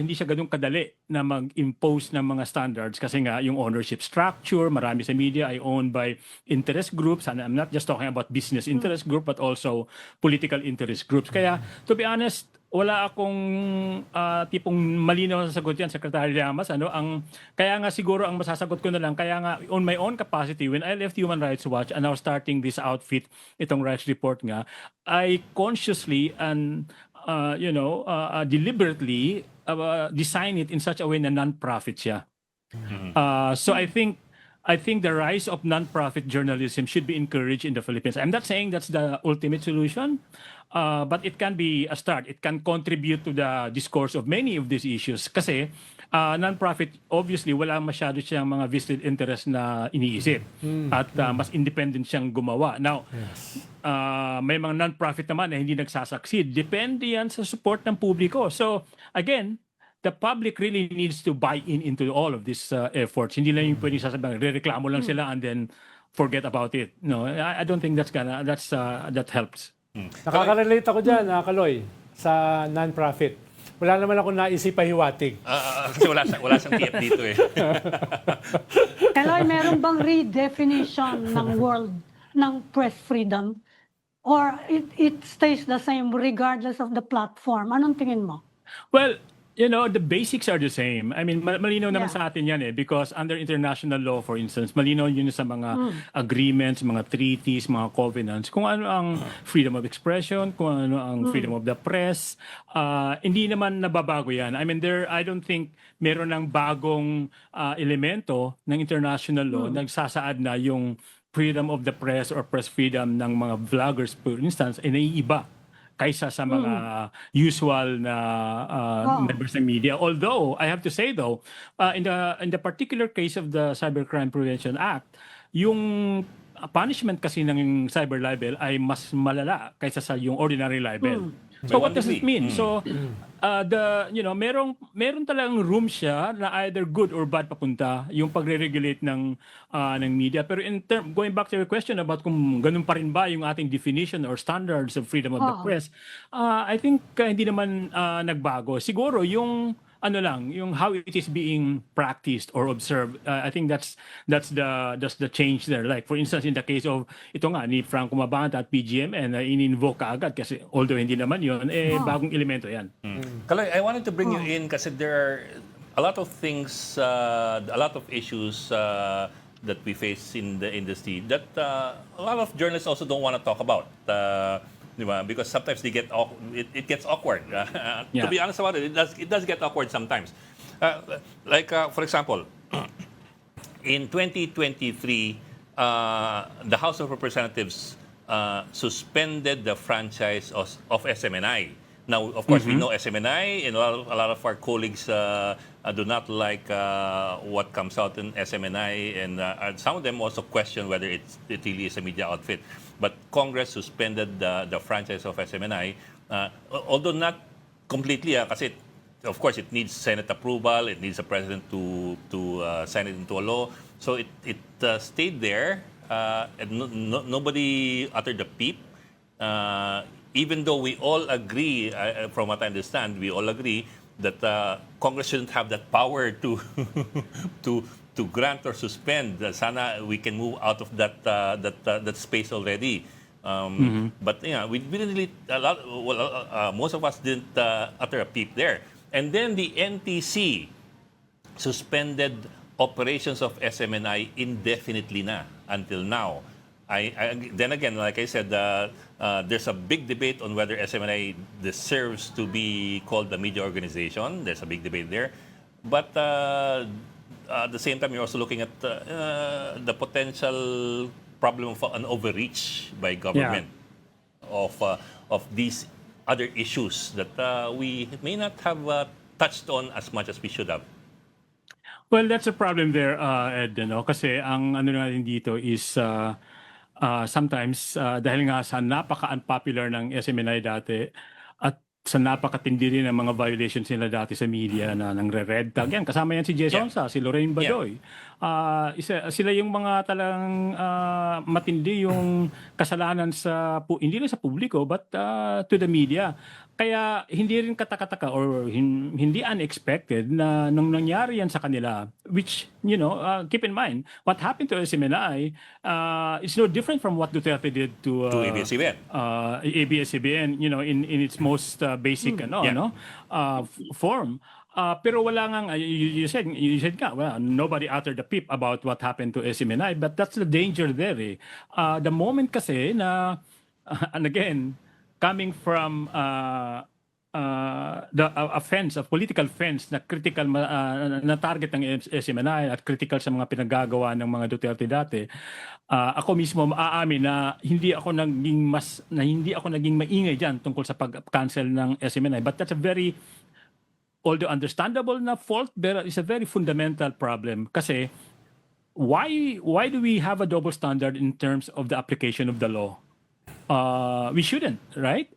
hindi siya ganun kadali na mag-impose ng mga standards kasi nga yung ownership structure, marami sa media ay owned by interest groups, and I'm not just talking about business interest group but also political interest groups. Kaya, to be honest, wala akong tipong malinaw na sagot yan, Secretary Llamas. Kaya nga siguro ang masasagot ko na lang, kaya nga on my own capacity, when I left Human Rights Watch and now starting this outfit, itong rights report nga, I consciously and deliberately design it in such a way na non-profit siya. So I think the rise of non-profit journalism should be encouraged in the Philippines. I'm not saying that's the ultimate solution, but it can be a start. It can contribute to the discourse of many of these issues. Kasi non-profit, obviously, wala masyado siyang mga vested interest na iniisip. At mas independent siyang gumawa. Now, may mga non-profit naman na hindi nagsasucceed. Depende yan sa support ng publiko. So, again, the public really needs to buy into all of these efforts. Hindi lang yung pwedeng sasabihin, re-reklamo lang sila and then forget about it. No, I don't think that helps. Nakaka-relate ako dyan, Kaloy, sa non-profit. Wala naman ako naisip pahiwatig. Kasi wala siyang TF dito eh. Kaloy, meron bang redefinition ng world ng press freedom? Or it stays the same regardless of the platform? Anong tingin mo? Well, the basics are the same. I mean, malinaw naman sa atin yan because under international law, for instance, malinaw yun sa mga agreements, mga treaties, mga covenants, kung ano ang freedom of expression, kung ano ang freedom of the press. Hindi naman nababago yan. I mean, I don't think meron ng bagong elemento ng international law nagsasaad na yung freedom of the press or press freedom ng mga vloggers, for instance, ay naiiba kaysa sa mga usual na members ng media. Although, I have to say though, in the particular case of the Cybercrime Prevention Act, yung punishment kasi ng cyber libel ay mas malala kaysa sa yung ordinary libel. So what does it mean? So meron talagang room siya na either good or bad papunta yung pagre-regulate ng media. Pero going back to your question about kung ganun pa rin ba yung ating definition or standards of freedom of the press, I think hindi naman nagbago. Siguro yung yung how it is being practiced or observed. I think that's the change there. Like for instance, in the case of ito nga ni Franco Mabanta at PGMN, in-invoke kaagad kasi although hindi naman yun, bagong elemento yan. Kaloy, I wanted to bring you in kasi there are a lot of things, a lot of issues that we face in the industry that a lot of journalists also don't want to talk about. Because sometimes it gets awkward. To be honest about it, it does get awkward sometimes. For example, in 2023, the House of Representatives suspended the franchise of SMNI. Now, of course, we know SMNI, and a lot of our colleagues do not like what comes out in SMNI, and some of them also question whether it really is a media outfit. But Congress suspended the franchise of SMNI, although not completely, kasi of course it needs Senate approval, it needs the President to sign it into a law. So it stayed there, and nobody uttered a peep. Even though we all agree, from what I understand, we all agree that Congress shouldn't have that power to to grant or suspend. Sana we can move out of that space already. But we didn't really most of us didn't utter a peep there. And then the NTC suspended operations of SMNI indefinitely na until now. Then again, like I said, there's a big debate on whether SMNI deserves to be called a media organization. There's a big debate there. But at the same time, you're also looking at the potential problem of an overreach by government of these other issues that we may not have touched on as much as we should have. Well, that's a problem there, Ed, kasi ang ano natin dito is sometimes dahil nga sa napaka-unpopular ng SMNI dati at sa napakatindi rin ng mga violations nila dati sa media na nangre-red tag. Yan, kasama yan si Jason Sa, si Lorraine Badoy. Sila yung mga talagang matindi yung kasalanan sa hindi lang sa publiko but to the media. Kaya hindi rin katakataka or hindi unexpected na nung nangyari yan sa kanila, which, keep in mind, what happened to SMNI is no different from what Duterte did to ABS-CBN. ABS-CBN, in its most basic form. Pero wala nga, you said nga, well, nobody uttered a peep about what happened to SMNI, but that's the danger there. The moment kasi na, and again, coming from a political fence na critical na target ng SMNI at critical sa mga pinagagawa ng mga Duterte dati, ako mismo maaamin na hindi ako naging maingay diyan tungkol sa pag-cancel ng SMNI, but that's a very, although understandable na fault, but it's a very fundamental problem kasi why do we have a double standard in terms of the application of the law? We shouldn't, right?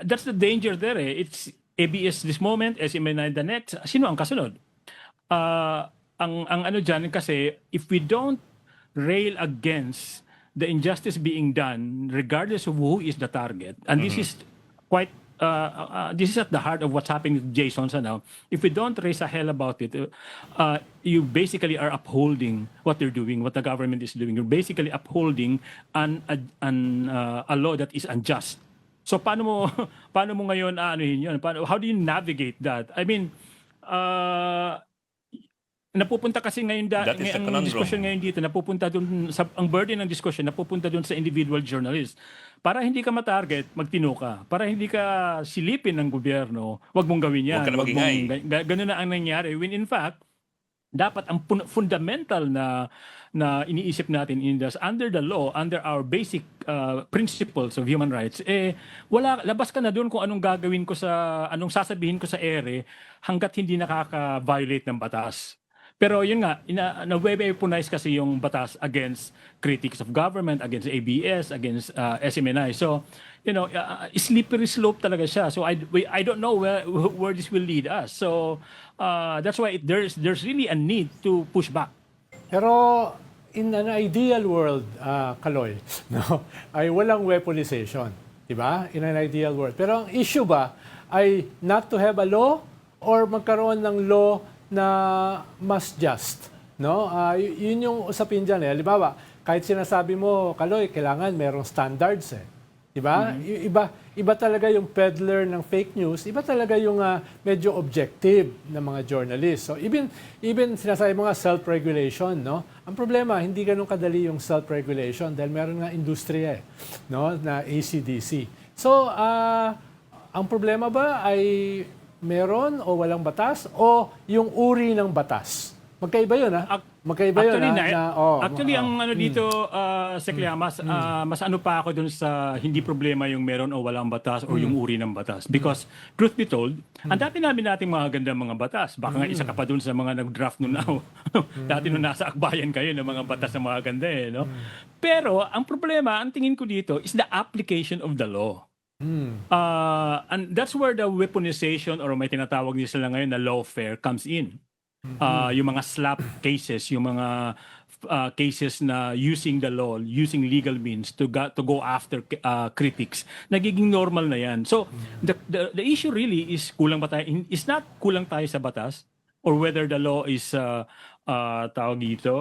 That's the danger there. It's ABS this moment, SMNI the next. Sino ang kasunod? Ang ano dyan kasi, if we don't rail against the injustice being done, regardless of who is the target, and this is quite this is at the heart of what's happening with Jason now. If we don't raise a hell about it, you basically are upholding what they're doing, what the government is doing. You're basically upholding a law that is unjust. So paano mo ngayon yun? How do you navigate that? I mean, napupunta kasi ngayon ang discussion ngayon dito, napupunta doon sa ang burden ng discussion, napupunta doon sa individual journalist. Para hindi ka matarget, magtino ka. Para hindi ka silipin ng gobyerno, wag mong gawin yan. Huwag ka na magingay. Ganun na ang nangyari. When in fact, dapat ang fundamental na iniisip natin under the law, under our basic principles of human rights, labas ka na doon kung anong gagawin ko anong sasabihin ko sa ere hanggat hindi nakaka-violate ng batas. Pero yun nga, na-weaponize kasi yung batas against critics of government, against ABS, against SMNI. So, slippery slope talaga siya. So I don't know where this will lead us. So that's why there's really a need to push back. Pero in an ideal world, Kaloy, ay walang weaponization. Diba? In an ideal world. Pero ang issue ba ay not to have a law or magkaroon ng law na mas just, yun yung usapin dyan. Halimbawa, kahit sinasabi mo, Kaloy, kailangan merong standards. Diba? Iba talaga yung peddler ng fake news, iba talaga yung medyo objective ng mga journalists. So even sinasabi mo nga self-regulation, Ang problema, hindi ganun kadali yung self-regulation dahil meron nga industriya na ACDC. So, ang problema ba ay meron o walang batas o yung uri ng batas Magkaiba yun, ha? Magkaiba yun, Actually, ha? ang ano dito, Seklia, mas ano pa ako dun sa hindi problema yung meron o walang batas o yung uri ng batas. Because, truth be told, ang dati nating mga gandang mga batas. Baka nga isa ka pa dun sa mga nag-draft nun now. Dati nung nasa akbayan kayo ng mga batas na mga ganda eh. No? Pero, ang problema, ang tingin ko dito, is the application of the law. And that's where the weaponization or may tinatawag nila sila ngayon na lawfare comes in. Yung mga slap cases, yung mga cases na using the law, using legal means to go after critics, nagiging normal na yan. So the issue really is kulang tayo sa batas or whether the law is tawag dito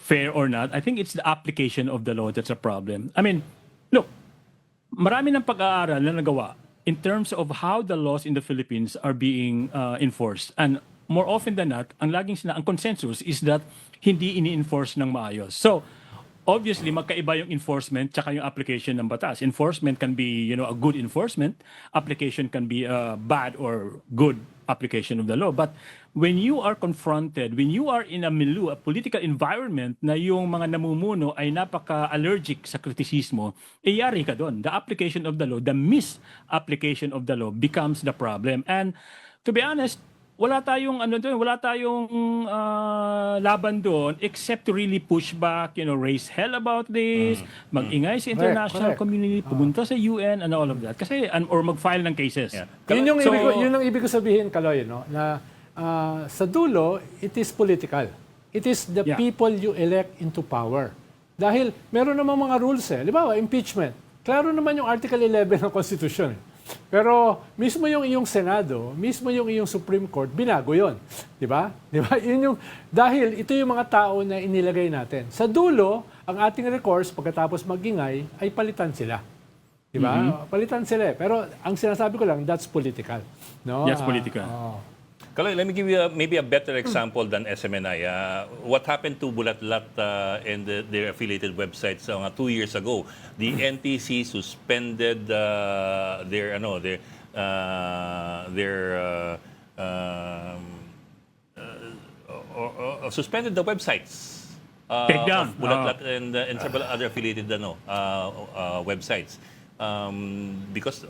fair or not. I think it's the application of the law that's a problem. I mean, look, marami ng pag-aaral na nagawa in terms of how the laws in the Philippines are being enforced. And more often than not, ang consensus is that hindi ini-enforce ng maayos. So, obviously, magkaiba yung enforcement tsaka yung application ng batas. Enforcement can be, a good enforcement. Application can be a bad or good application of the law. But when you are confronted, when you are in a milieu, a political environment na yung mga namumuno ay napaka-allergic sa kritisismo, yari ka doon. The application of the law, the misapplication of the law becomes the problem. And to be honest, wala tayong laban doon except to really push back, raise hell about this, mag-ingay sa international community, pumunta sa UN and all of that. Kasi or mag-file ng cases. Yeah. Yun yung ibig ko sabihin, Kaloy, no? Na sa dulo, it is political. It is the people you elect into power. Dahil meron namang mga rules eh. Halimbawa, impeachment. Klaro naman yung Article 11 ng Constitution. Pero mismo yung iyong Senado, mismo yung iyong Supreme Court, binago yon, di ba? Di ba? Dahil ito yung mga tao na inilagay natin. Sa dulo, ang ating recourse pagkatapos magingay ay palitan sila. Di ba? Palitan sila. Pero ang sinasabi ko lang, that's political. No? That's political. Kaloy, let me give you maybe a better example than SMNI. What happened to Bulatlat and their affiliated websites 2 years ago? The NTC suspended suspended the websites. Take down. Of Bulatlat and several other affiliated websites. Because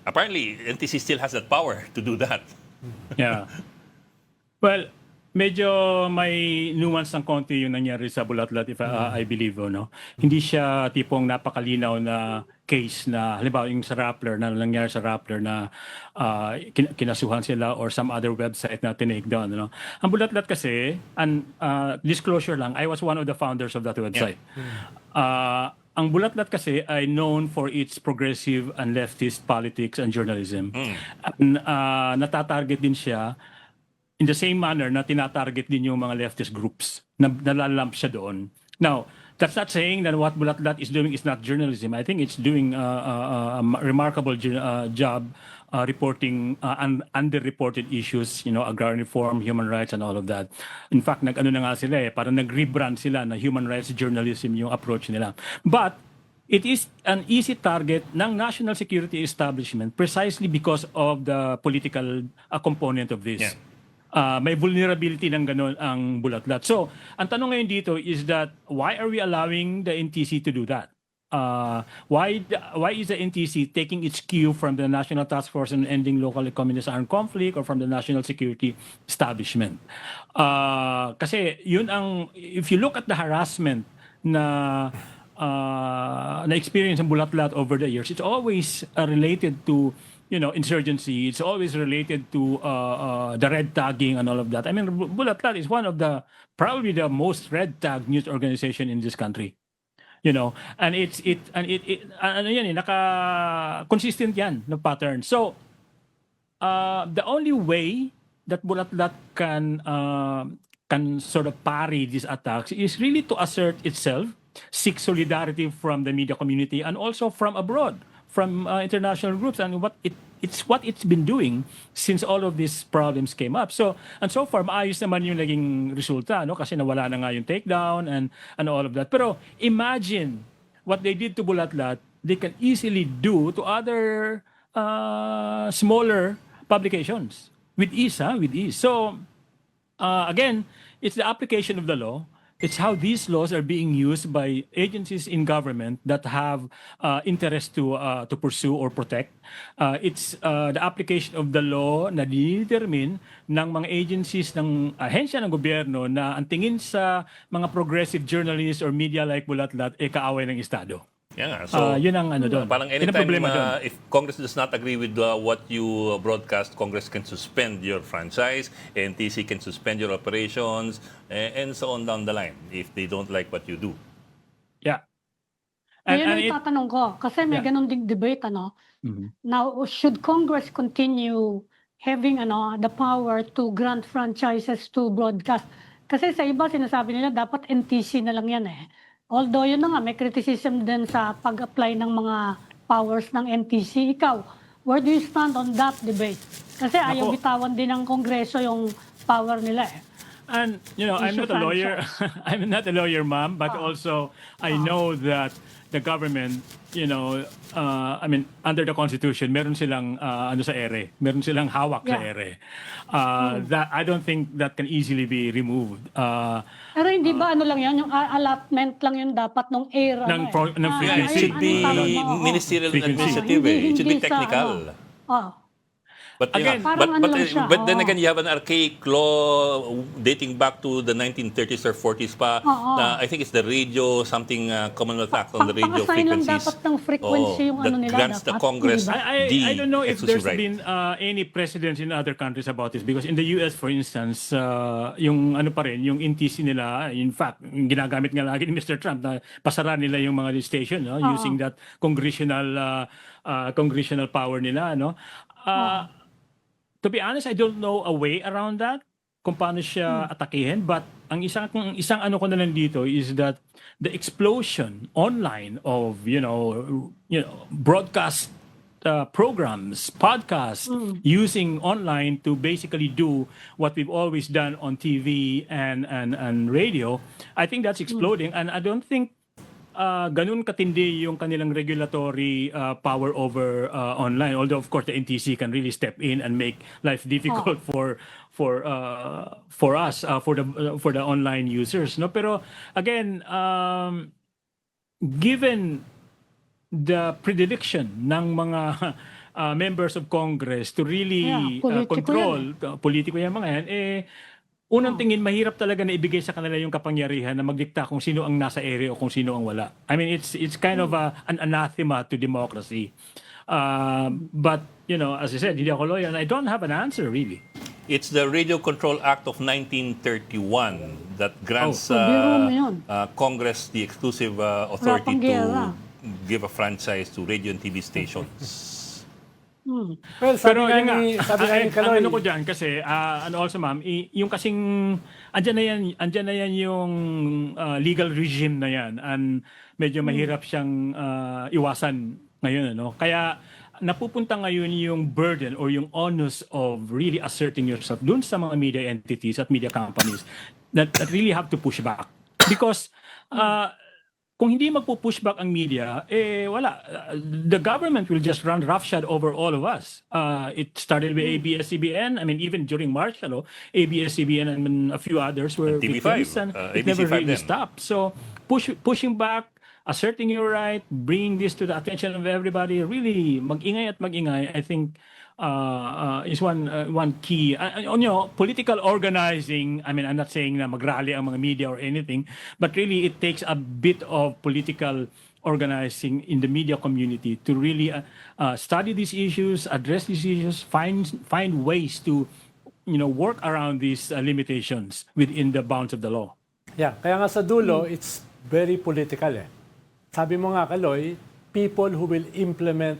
apparently, NTC still has that power to do that. Yeah. Well, medyo may nuance ng konti yung nangyari sa Bulatlat, if I believe, no? Hindi siya tipong napakalinaw na case na, halimbawa yung sa Rappler, na nangyari sa Rappler na kinasuhan sila or some other website na tinake down. No? Ang Bulatlat kasi, disclosure lang, I was one of the founders of that website. Yeah. Ang Bulatlat kasi ay known for its progressive and leftist politics and journalism. And, natatarget din siya in the same manner na tinatarget din yung mga leftist groups na nalalump siya doon. Now, that's not saying that what Bulatlat is doing is not journalism. I think it's doing a remarkable job reporting underreported issues, agrarian reform, human rights, and all of that. In fact, nag-ano na nga sila parang nag-rebrand sila na human rights journalism yung approach nila. But it is an easy target ng national security establishment precisely because of the political component of this. Yeah. May vulnerability ng ganun ang Bulatlat. So, ang tanong ngayon dito is that why are we allowing the NTC to do that? Why is the NTC taking its cue from the National Task Force on Ending Local Communist Armed Conflict or from the National Security Establishment? Kasi yun if you look at the harassment na experience ng Bulatlat over the years, it's always related to insurgency. It's always related to the red tagging and all of that. I mean, Bulatlat is one of probably the most red tag news organization in this country. And naka-consistent yan na pattern. So, the only way that Bulatlat can sort of parry these attacks is really to assert itself, seek solidarity from the media community and also from abroad, from international groups, and it's what it's been doing since all of these problems came up. So far maayos naman yung naging resulta, kasi nawala na nga yung takedown and all of that. Pero imagine what they did to Bulatlat, they can easily do to other smaller publications with ease. So Again, it's the application of the law. It's how these laws are being used by agencies in government that have interest to pursue or protect. It's the application of the law na didetermine ng mga agencies ng ahensya ng gobyerno na ang tingin sa mga progressive journalists or media like Bulatlat kaaway ng Estado. Yeah, so Yun ang ano doon. parang Yun ang anytime problema doon. if Congress does not agree with what you broadcast, Congress can suspend your franchise, NTC can suspend your operations, and so on down the line if they don't like what you do. Yeah. Ayun ang itatanong ko. Kasi may ganun ding debate, ano? Now, should Congress continue having the power to grant franchises to broadcast? Kasi sa iba, sinasabi nila, dapat NTC na lang yan eh. Although yun na nga, may criticism din sa pag-apply ng mga powers ng NTC. Ikaw, where do you stand on that debate? Kasi ayaw bitawan din ng Kongreso yung power nila eh. And, I'm not a lawyer. I'm not a lawyer, ma'am, but also I know that the government, under the Constitution, meron silang sa ere. Meron silang hawak sa ere. That I don't think that can easily be removed. Pero hindi ba lang yan, yung allotment lang yun dapat nung era ng Yeah, it frequency. should be ministerial and administrative. It should be technical. But, Again, but then again, you have an archaic law dating back to the 1930s or 40s pa. I think it's the radio, something Commonwealth Act on the radio Pang-assign lang frequencies. dapat ng frequency yung that nila. grants the dapat, Congress di ba? I don't know if exclusive there's right. been any precedents in other countries about this because in the US, for instance, yung yung NTC nila, in fact, yung ginagamit nga lagi ni Mr. Trump na pasara nila yung mga station using that congressional power nila. To be honest, I don't know a way around that kung paano siya atakihin. But ang isang ano ko na lang dito is that the explosion online of broadcast programs, podcasts, using online to basically do what we've always done on TV and radio, I think that's exploding. And I don't think ganun katindi yung kanilang regulatory power over online. Although of course the NTC can really step in and make life difficult for us for the online users. No, pero again, given the predilection ng mga members of Congress to really control politiko yung mga yan, unang tingin, mahirap talaga na ibigay sa kanila yung kapangyarihan na magdikta kung sino ang nasa area o kung sino ang wala. I mean, it's kind of an anathema to democracy. But, as I said, hindi ako lawyer and I don't have an answer, really. It's the Radio Control Act of 1931 that grants Congress the exclusive authority to give a franchise to radio and TV stations. Well, sabi nga ni Kaloy, ano ko dyan kasi, and also ma'am, yung kasing, andyan na yan yung legal regime na yan and medyo mahirap siyang iwasan ngayon. Kaya napupunta ngayon yung burden or yung onus of really asserting yourself dun sa mga media entities at media companies that really have to push back. Because kung hindi magpo-push back ang media, wala. The government will just run roughshod over all of us. It started with ABS-CBN. I mean, even during March, ABS-CBN and a few others were victims, and it never really stopped. So, pushing back, asserting your right, bringing this to the attention of everybody, really mag-ingay at mag-ingay, I think, is one key. Political organizing, I mean, I'm not saying na mag-rally ang mga media or anything, but really it takes a bit of political organizing in the media community to really study these issues, address these issues, find ways to work around these limitations within the bounds of the law. Yeah, kaya nga sa dulo, it's very political Sabi mo nga, Kaloy, people who will implement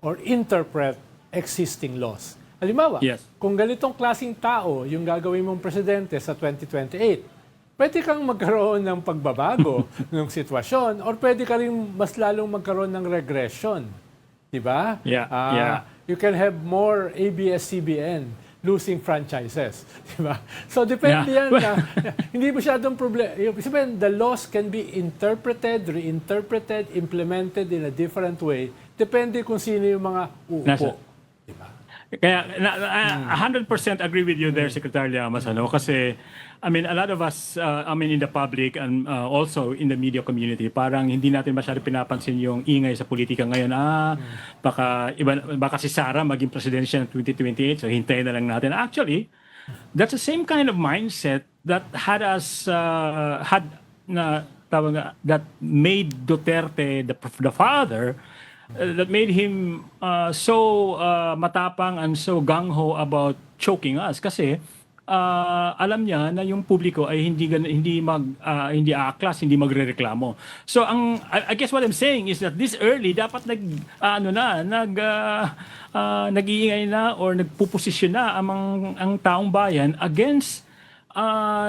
or interpret existing laws. Halimbawa, kung ganitong klaseng tao yung gagawin mong presidente sa 2028, pwede kang magkaroon ng pagbabago ng sitwasyon or pwede ka rin mas lalong magkaroon ng regression. Diba? You can have more ABS-CBN losing franchises. Diba? So, depende yan. Hindi masyadong problema. The laws can be interpreted, reinterpreted, implemented in a different way. Depende kung sino yung mga uupo. Diba? Kaya 100% agree with you there, Secretary Llamas, ano? Kasi I mean, a lot of us, in the public and also in the media community, parang hindi natin masyado pinapansin yung ingay sa politika ngayon. Baka si Sara maging presidential in 2028, so hintayin na lang natin. Actually, that's the same kind of mindset that had us that made Duterte the father, that made him so matapang and so gung-ho about choking us kasi alam niya na yung publiko ay hindi aaklas, hindi magrereklamo. So I guess what I'm saying is that this early dapat nag-iingay na or nagpuposisyon na ang taong bayan against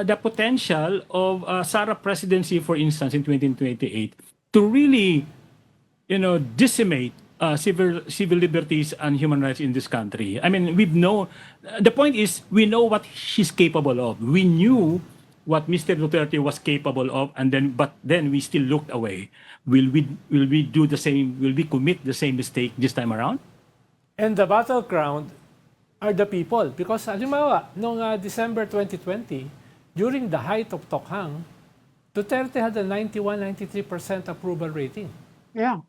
the potential of Sara presidency, for instance, in 2028 to really decimate civil liberties and human rights in this country. I mean, the point is, we know what she's capable of. We knew what Mr. Duterte was capable of, but then we still looked away. Will we do the same? Will we commit the same mistake this time around? And the battleground are the people. Because, halimbawa, noong December 2020, during the height of Tokhang, Duterte had a 91-93% approval rating. Yeah.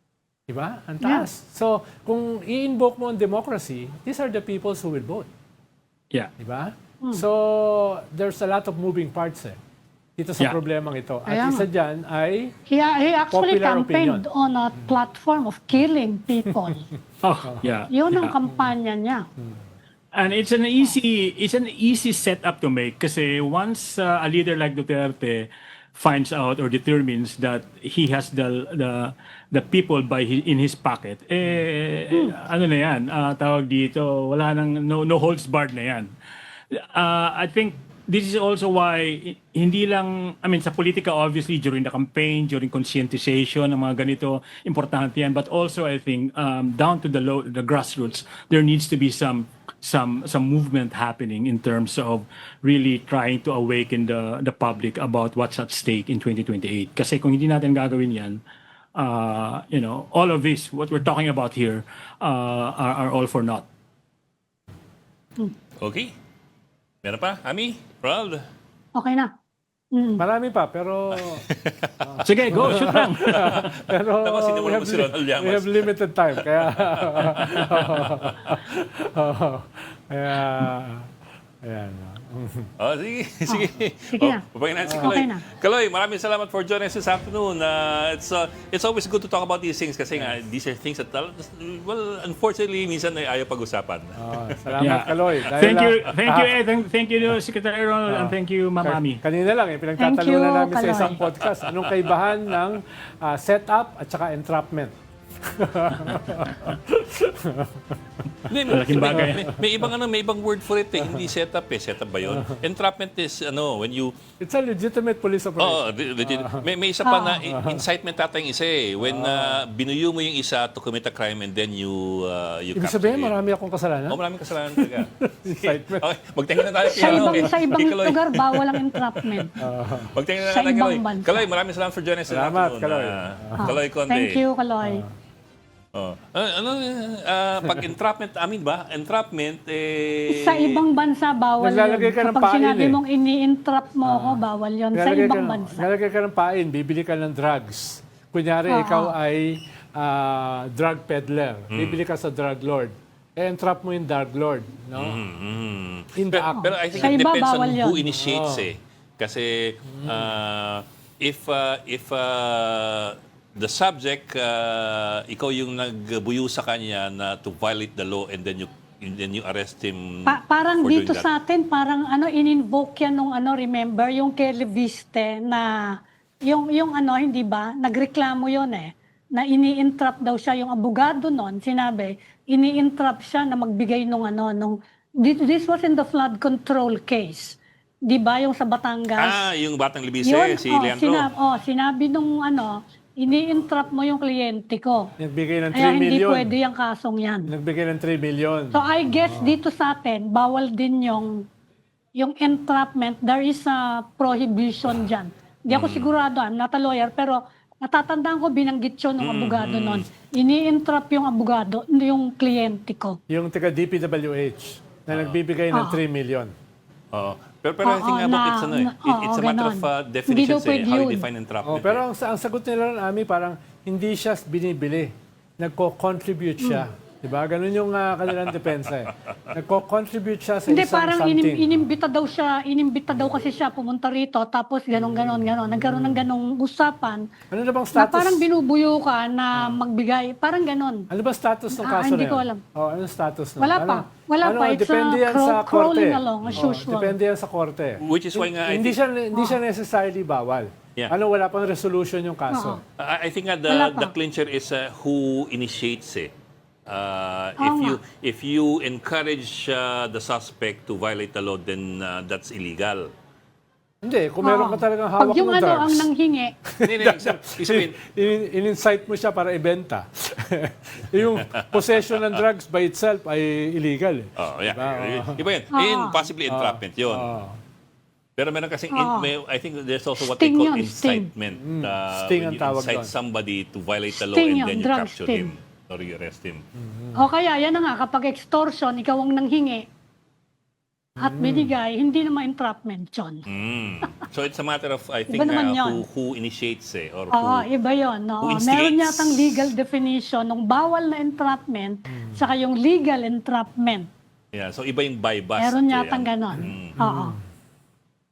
Diba? Ang taas. So, kung i-invoke mo ang democracy, these are the people who will vote. Yeah. Diba? So, there's a lot of moving parts dito sa problemang ito. At Ayan. isa dyan ay He actually popular campaigned opinion. on a platform of killing people. Oh, yeah. Yun ang Yeah. kampanya niya. And it's an easy setup to make kasi once a leader like Duterte finds out or determines that he has the people in his pocket, ano na yan, tawag dito, wala nang no holds barred na yan. I think this is also why hindi lang, sa politika obviously during the campaign, during conscientization ng mga ganito, importante yan, but also I think down to the grassroots, there needs to be some movement happening in terms of really trying to awaken the public about what's at stake in 2028. Kasi kung hindi natin gagawin yan, all of this, what we're talking about here, are all for naught. Okay. Meron pa? Ami? Ronald? Okay na. marami pa, pero Sige, go, shoot lang. pero Tapos sinimula mo si Ronald Llamas. we have limited time. Kaya, kaya, ayan. Oh, sige, sige. Sige na. Papayin natin si Okay Kaloy. na. Kaloy, maraming salamat for joining us this afternoon. It's always good to talk about these things kasi nga, these are things that, well, unfortunately, minsan ay ayaw pag-usapan. Salamat, Yeah. Kaloy. Dahil Thank you, na- thank you, Secretary Ronald, and thank you, Ma'am Ami. Kanina lang, pinagtatalunan Thank you, namin sa Kaloy. isang podcast. Anong kaibahan ng setup at saka entrapment? Malaking bagay. May ibang word for it eh. Hindi setup eh. Setup ba yun? Entrapment is, when you... It's a legitimate police operation. legit. May isa pa na incitement ata yung isa eh. When binuyo mo yung isa to commit a crime and then you Ibig capture sabihin, him. marami akong kasalanan. Maraming kasalanan talaga. Incitement. Okay, magtingin na tayo. Sa ibang lugar, bawal ang entrapment. Magtingin na sa tayo, ibang Kaloy. bansa. Kaloy, maraming salamat for joining us. Salamat, Kaloy. Kaloy Conde. Thank you, Kaloy. Pag entrapment, ba? Entrapment, Sa ibang bansa, bawal Naglalagay yun. ka ng Kapag pain sinabi eh. mong ini-entrap mo ako, bawal yun. Sa ibang bansa. Nalagay ka ng pain, bibili ka ng drugs. Kunyari, ikaw ay drug peddler. Bibili ka sa drug lord. Entrap mo yung drug lord. No? In the act. Pero I think Sa it iba, depends on bawal who yun. initiates eh. Kasi if the subject, ikaw yung nagbuyo sa kanya na to violate the law and then you arrest him Parang for dito doing that. sa atin, parang in-invoke yan nung remember, yung kay Leviste na, yung hindi ba, nagreklamo yun eh, na ini-entrap daw siya, yung abogado nun, sinabi, ini-entrap siya na magbigay nung this was in the flood control case. Di ba, yung sa Batangas? Yung Batang Libise, Yun, si Leandro. sinabi nung ini-entrap mo yung kliyente ko. Nagbigay ng 3 Kaya hindi million. pwede yung kasong yan. Nagbigay ng 3 million. So I guess dito sa atin, bawal din yung entrapment. There is a prohibition dyan. Hindi ako sigurado, I'm not a lawyer, pero Natatandaan ko, binanggit yun ng abogado noon. Ini-entrap yung abogado, yung kliyente ko. Yung taga DPWH na nagbibigay ng 3 million. Oo. Pero I think Oo, about it's, ano, it's a matter of ganon. definitions, Hindi daw pwede how you yun. define entrapment. Oh, pero ang sagot nila ron, Ami, parang hindi siya binibili. Nagko-contribute siya. Diba? Ganun yung kanilang depensa. Nagko-contribute siya sa Hindi, isang parang something. inimbita daw kasi siya pumunta rito, tapos ganon. Nagkaroon ng ganong usapan. Ano na bang Na status? parang binubuyo ka na magbigay, parang ganon. Ano ba status ng kaso hindi na ko yan? alam. Oh, anong status nun? Wala pa. Wala pa. It's depende yan sa korte. crawling along as usual. Depende yan sa korte. Which is why nga, I Hindi think, siya necessarily bawal. Yeah. Wala pang resolution yung kaso. I think nga Wala the pa. clincher is who initiates it. If you encourage the suspect to violate the law, then that's illegal. Hindi, kung meron ka talagang hawak Pag yung ng drugs. ang nanghingi, Hindi, isipin, in-incite mo siya para ibenta. Yung possession ng drugs by itself ay illegal. oh, yeah. Diba? Iba yun. Yun, possibly entrapment yun. Pero meron kasing, I think there's also what Sting they call yun, sting. incitement. Sting When ang you tawag incite doon. somebody to violate the law Sting and yun, then you drug capture sting. him or you arrest him. o kaya yan na nga, kapag extortion, ikaw ang nanghingi, at binigay, hindi naman entrapment yun. So it's a matter of, I think, Iba naman yun. who initiates it or Oo, who... iba yun. No? who Meron instigates. yatang legal definition ng bawal na entrapment, saka yung legal entrapment. Yeah, so iba yung buy bust. Meron yatang ganon. Oo.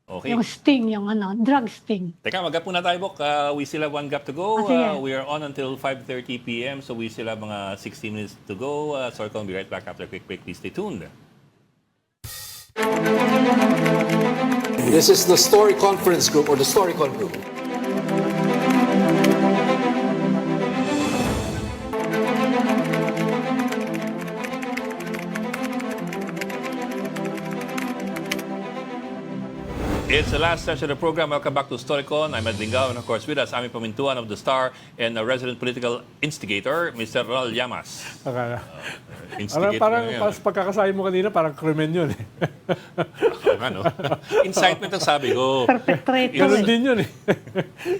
Okay. Yung sting, yung drug sting. Teka, mag-gap muna tayo, Bok. We still have one gap to go. Sige. We are on until 5:30 p.m. So we still have mga 16 minutes to go. Sorry, I'll be right back after a quick break. Please stay tuned. This is the Story Conference Group or the Storycon Group. It's the last session of the program. Welcome back to Storycon. I'm Ed Lingao, and of course with us, Ami Pamintuan of The Star and a resident political instigator, Mr. Ronald Llamas. Parang pagkakasabi mo kanina, parang krimen yun. Ano? Incitement ang sabi ko. Perpetrator. Ganon din yun eh.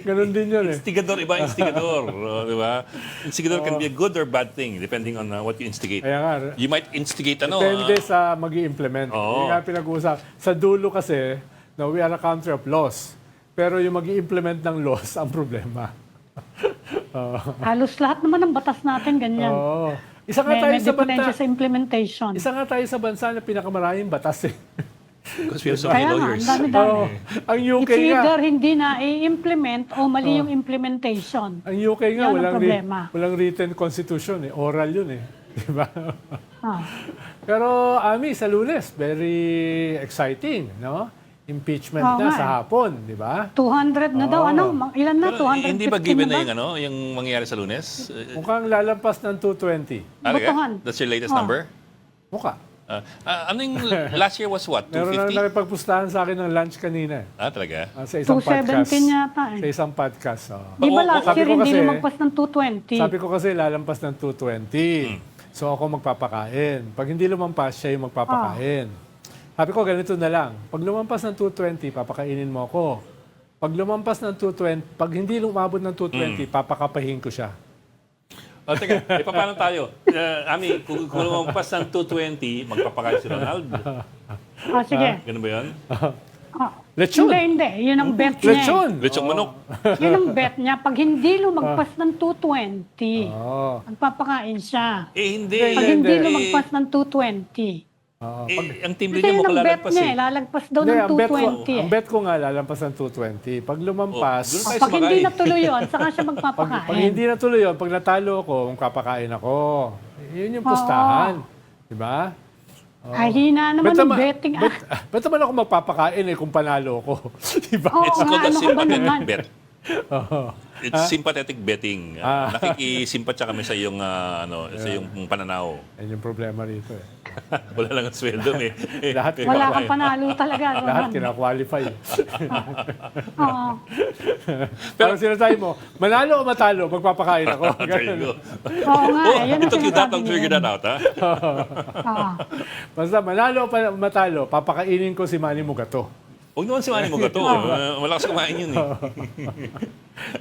Ganon din yun eh. Instigador, iba instigador. Di ba? Instigador can be a good or bad thing depending on what you instigate. Kaya nga, You might instigate depende sa mag-i-implement. Oo. Yung nga pinag-uusap. Sa dulo kasi, no, we are a country of laws. Pero yung mag-i-implement ng laws, ang problema. Halos lahat naman ng batas natin ganyan. Oo. Isa nga tayo May sa diferensya bansa. sa implementation. Isa nga tayo sa bansa na pinakamaraming batas eh. because we have so many Kaya nga, lawyers. ang dami-dami. Oo. Ang UK It's nga, either hindi na i-implement o mali yung implementation. ang UK nga Yan ang problema. walang written constitution eh. Oral yun eh. Di ba? Ah. Pero Ami, sa Lunes, very exciting, no? Impeachment Oo na nga sa eh. hapon, di ba? 200 na daw. Ano? Ilan na? Pero 250 hindi ba given na na ba? yung mangyayari sa Lunes? Mukhang lalampas ng 220. Botohan. That's your latest Oh. number? Mukha. Ano yung last year was what? Meron na 250? nakipagpustahan sa akin ng lunch kanina. Talaga? Sa isang podcast. 217 yata Sa eh. isang podcast. Di ba last sabi year ko hindi kasi- lumagpas ng 220? Sabi ko kasi lalampas ng 220. So ako magpapakain. Pag hindi lumampas, siya yung magpapakain. Sabi ko, ganito na lang. Pag lumampas ng 220, papakainin mo ako. Pag lumampas ng 220, pag hindi lumabot ng 220, papakapahin ko siya. Teka, paano tayo? Ami, kung lumampas ng 220, magpapakain si Ronald. Sige. Ganun ba yun? Lechon! Hindi. Yun ang bet niya. Lechon! Lechong manok. Yun ang bet niya. Pag hindi lumagpas ng 220, Oo. magpapakain siya. Hindi. Pag hindi lumagpas ng 220, Ang team kasi niya yun mo ang bet kalalagpas niya. eh. Lalagpas daw Hindi, ng ang 220. bet ko nga lalampas ng 220. Pag lumampas, doon tayo Pag hindi sumakay. natuloy yun, saka siya pag magpapakain. hindi natuloy yun, pag natalo ako, magpapakain ako. Yun yung pustahan. Diba? Ay, hina naman ng betting. Ba't naman ako magpapakain kung panalo ako? diba? Oo It's nga, called a ano ka ba sympathetic naman? bet. It's sympathetic betting. Nakikisimpatya kami sa iyong sa iyong pananaw. Yan yung problema rito eh. Wala lang ang sweldo eh. Lahat Wala kang panalo talaga. Lahat Roman. kina-qualify. Oo. Parang sinasabi mo, manalo o matalo, magpapakain ako. There you go. Oo nga, Oh, yan it ang took you that sinasabi long to figure niya. that out, ha? Oo. Basta manalo o matalo, papakainin ko si Manny Mugato. Huwag naman si Manny mo gato. Malakas kumain yun eh.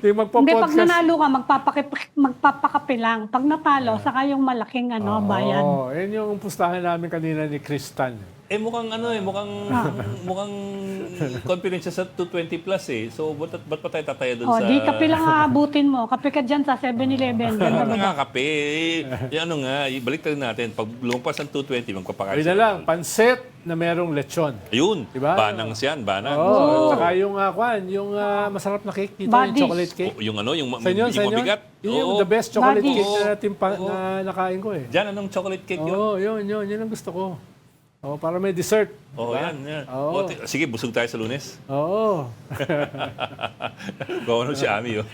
Yung Hindi, pag magpo-podcast. nanalo ka, magpapakape lang. Pag natalo, saka yung malaking bayan. Oo, yun yung pustahan namin kanina ni Kristan. Mukhang mukhang confident siya sa 220 plus eh. So, ba't pa tayo tataya doon Oh, sa... di kape lang aabutin mo. Kape ka dyan sa 7-Eleven. Dyan sa Ano baba. nga kape? Yung ano nga, balik tayo natin. Pag lumpas ng 220, magpapakain Ayun na lang, pansit na merong lechon. Ayun, Diba? banangs yan, banang. Oo, saka yung, yung masarap na cake dito, yung Buddies. chocolate cake. Yung ano, yung Sa inyo, yung mabigat. Yun yung Oo. the best chocolate Buddies. cake na natin na nakain ko eh. Diyan, anong chocolate cake yun? Oo, yun ang gusto ko. Oh, para may dessert. Oo, Diba? yan. Oo. Sige, busog tayo sa Lunes. Oo. Gawa si Ami, oh.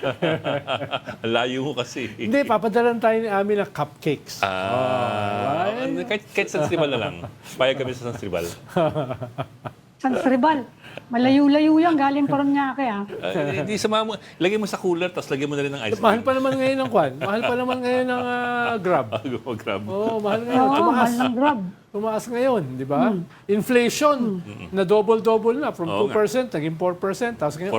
Ang layo mo kasi. Hindi, papadalan tayo ni Ami ng cupcakes. Kahit San Tribal na lang. Payag kami sa San Tribal. San Cristobal. Malayo-layo yan. Galing Paranaque, ah. Hindi sama mo. Lagay mo sa cooler, tapos lagay mo na rin ng ice cream. Mahal pa naman ngayon ng kwan. Mahal pa naman ngayon ng Grab. Grab. Oo, mahal ngayon. Oo, mahal ng Grab. Tumaas ngayon, di ba? Inflation, na double-double na. From Oo 2%, naging 4%. Tapos ngayon,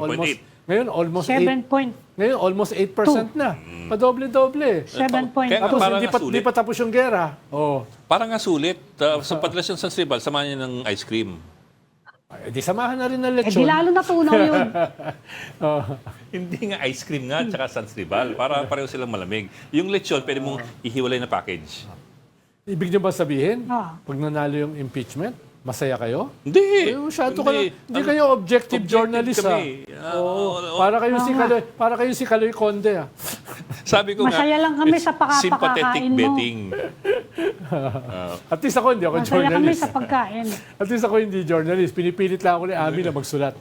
4.8. almost 7 8. point. Ngayon, almost 8% na. Padoble-doble. 7 point. Kaya- Tapos Parang hindi nga sulit. pa tapos yung gera. Oh. Parang nga sulit. Sa padalas yung San Tribal, samahan niya ng ice cream. Ay, di samahan na rin ng Eh, di lechon. lalo natunaw yun. Oh. Hindi nga ice cream nga, tsaka San Tribal. Para pareho silang malamig. Yung lechon, pwede mong ihiwalay na package. Ibig niyo ba sabihin, Ah. pag nanalo yung impeachment, masaya kayo? Hindi. Eh, masyado ka lang. Hindi Ano, kayo objective journalist, kami. Oo. Para kayo si Kaloy Conde, Sabi ko Masaya lang kami it's sa sympathetic pakakakain mo. betting. At least ako, hindi ako Masaya kami journalist. sa pagkain. At least ako hindi journalist. Pinipilit lang ako ni Ami na magsulat.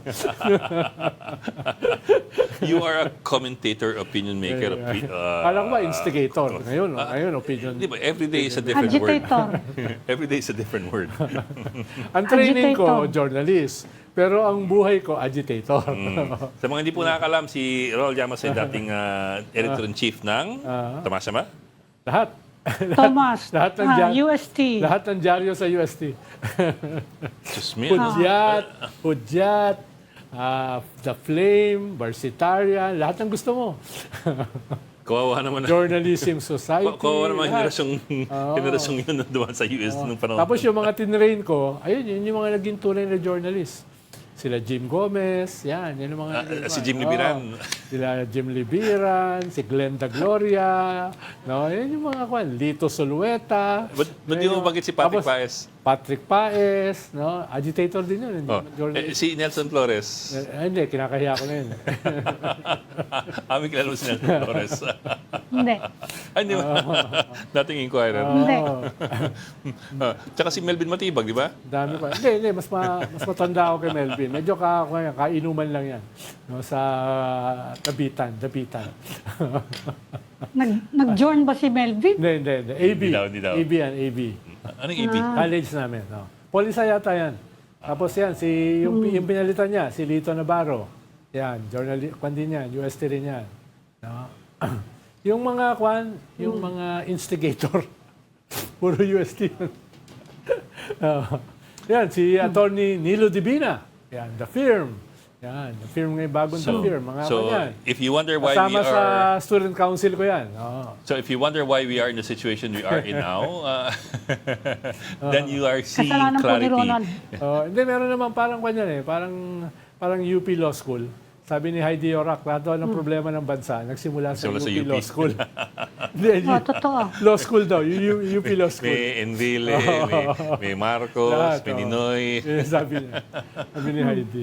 You are a commentator, opinion maker. Alam ko ba, instigator. Ngayon, opinion. Di ba, every day is a different word. Agitator. Every day is a different word. Ang training ko, Agitator. journalist. Pero ang buhay ko, agitator. Sa mga hindi po nakakalam, si Rol Llamas ay dating editor-in-chief ng Tamasa ba? Lahat. Thomas. Lahat ng dyan- UST. Lahat ng dyaryo sa UST. Diyos me. Hudyat, The Flame, Barsitarian, lahat ng gusto mo. Kawawa naman. Journalism Society. Kawawa naman lahat. generasyong yun na dumaan sa US nung panahon. Tapos yung mga tinrain ko, ayun, yun yung mga naging tunay na journalist. Sila Jim Gomez, yan yung mga... si Jim Libiran. Sila Jim Libiran, si Glenda Gloria, no, yan yung mga kwan, Lito Solueta. Ba't di mo bagit si Patrick Tapos, Paes? Patrick Paes, no, agitator din yun. Hindi Oh. journalist. Si Nelson Flores. Hindi, kinakahiya ko na yun. Amin kilala mo si Nelson Flores. Hindi. Ay, hindi ba? Dating inquirer. Hindi. Tsaka si Melvin Matibag, di ba? Dami pa. Hindi, mas matanda ako kay Melvin. Medyo kainuman lang yan. No, sa Dapitan. Nag-join ba si Melvin? Hindi. AB. Hindi daw. AB yan, AB. Anong ibig? College namin. No. Polisa yata yan. Tapos yan, yung pinalitan niya, si Lito Navarro. Yan, kwan din yan, UST rin yan. No? Yung mga yung mga instigator, puro UST yun. Yan, si Attorney Nilo Divina. Yan, The Firm. Yan, The Firm ngayon, bagong The Firm. Mga So, yan. if you wonder why we Kasama sa are... student council ko yan. So, if you wonder why we are in the situation we are in now, then you are seeing Kasalanan po ni Ronald. clarity. Hindi, meron naman parang kanyan parang UP Law School. Sabi ni Heidi Orak, lahat daw ng problema ng bansa, nagsimula sa Nagsimula sa UP UP. Law School. Hindi, Totoo. Law School daw, UP Law School. May Enrile, may Marcos, Lahat, may Ninoy. Sabi niya. Sabi ni Heidi.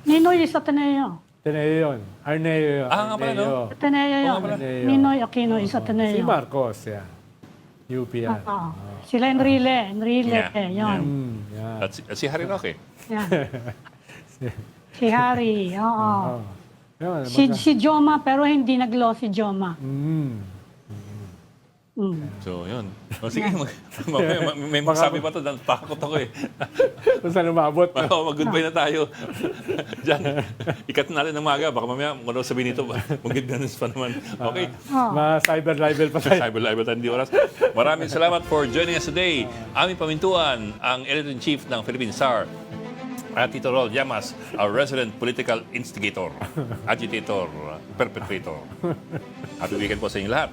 Ninoy is Ateneo. Ateneo yun. Arneo yun. Ah, nga pala, no? Arneo. Ateneo yun. Ateneo. Ninoy Aquino is Si Ateneo. Marcos, yan. UP yan. Oo. Sila Enrile. Yeah. Yun. Yan. At si Harry Roque. Yan. Si Harry. Oo. Yan, Si Joma, pero hindi nag-law si Joma. So, yun. O, sige, may magsabi pa ito. Takot ako eh. Kung saan umabot. Mag-goodbye na tayo. Diyan, ikat natin ng maga. Baka mamaya, kung ano sabihin nito, mag-good news pa naman. Okay. Ma-cyber libel pa tayo. Cyber Live at hindi oras. Maraming salamat for joining us today. Aming pamintuan, ang Editor-in-Chief ng Philippine Star, At Tito Rol Llamas, our resident political instigator, agitator, perpetrator. Happy weekend po sa inyo lahat.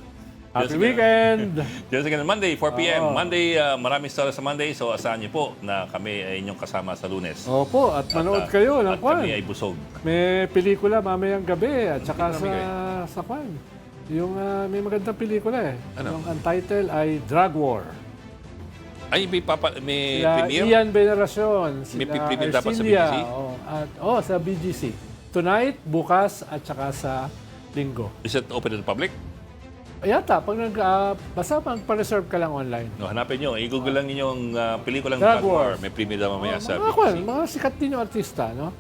Happy weekend! Just again, Monday, 4 p.m. Monday, maraming stories sa Monday. So, asahan niyo po na kami ay inyong kasama sa Lunes. Opo, at manood kayo ng At kami Kwan. ay busog. May pelikula mamayang gabi at saka sa Kwan. Yung may magandang pelikula eh. Ano? Yung ang title ay Drug War. Ay, may Sila premiere? Ian Veneracion, May sila premiere dapat sa Ercilia, BGC? sa BGC. Tonight, bukas, at saka sa linggo. Is it open to the public? Yata, pag basta magpa-reserve ka lang online. No, hanapin nyo. I-google lang ninyo ang pelikulang Drug Drug War. War. May premiere daw mamaya sa Mga kwan, BGC. mga sikat din yung artista, no?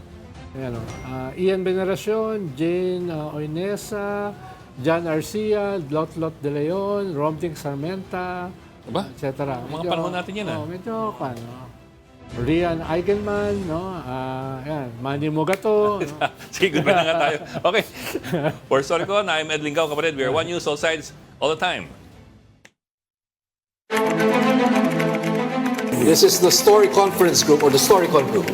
Ayan, Ian Veneracion, Jane Oinesa, John Arcia, Lot de Leon, Romting Sarmenta, Aba? etc. Mga panahon natin yan, Medyo, Rian Eigenman, no? Ayan, Manny Mogato. No? Sige, goodbye na nga tayo. Okay. For Storicon, I'm Ed Lingao, kapatid. We are One News, all sides, all the time. This is the Story Conference Group or the Storycon Group.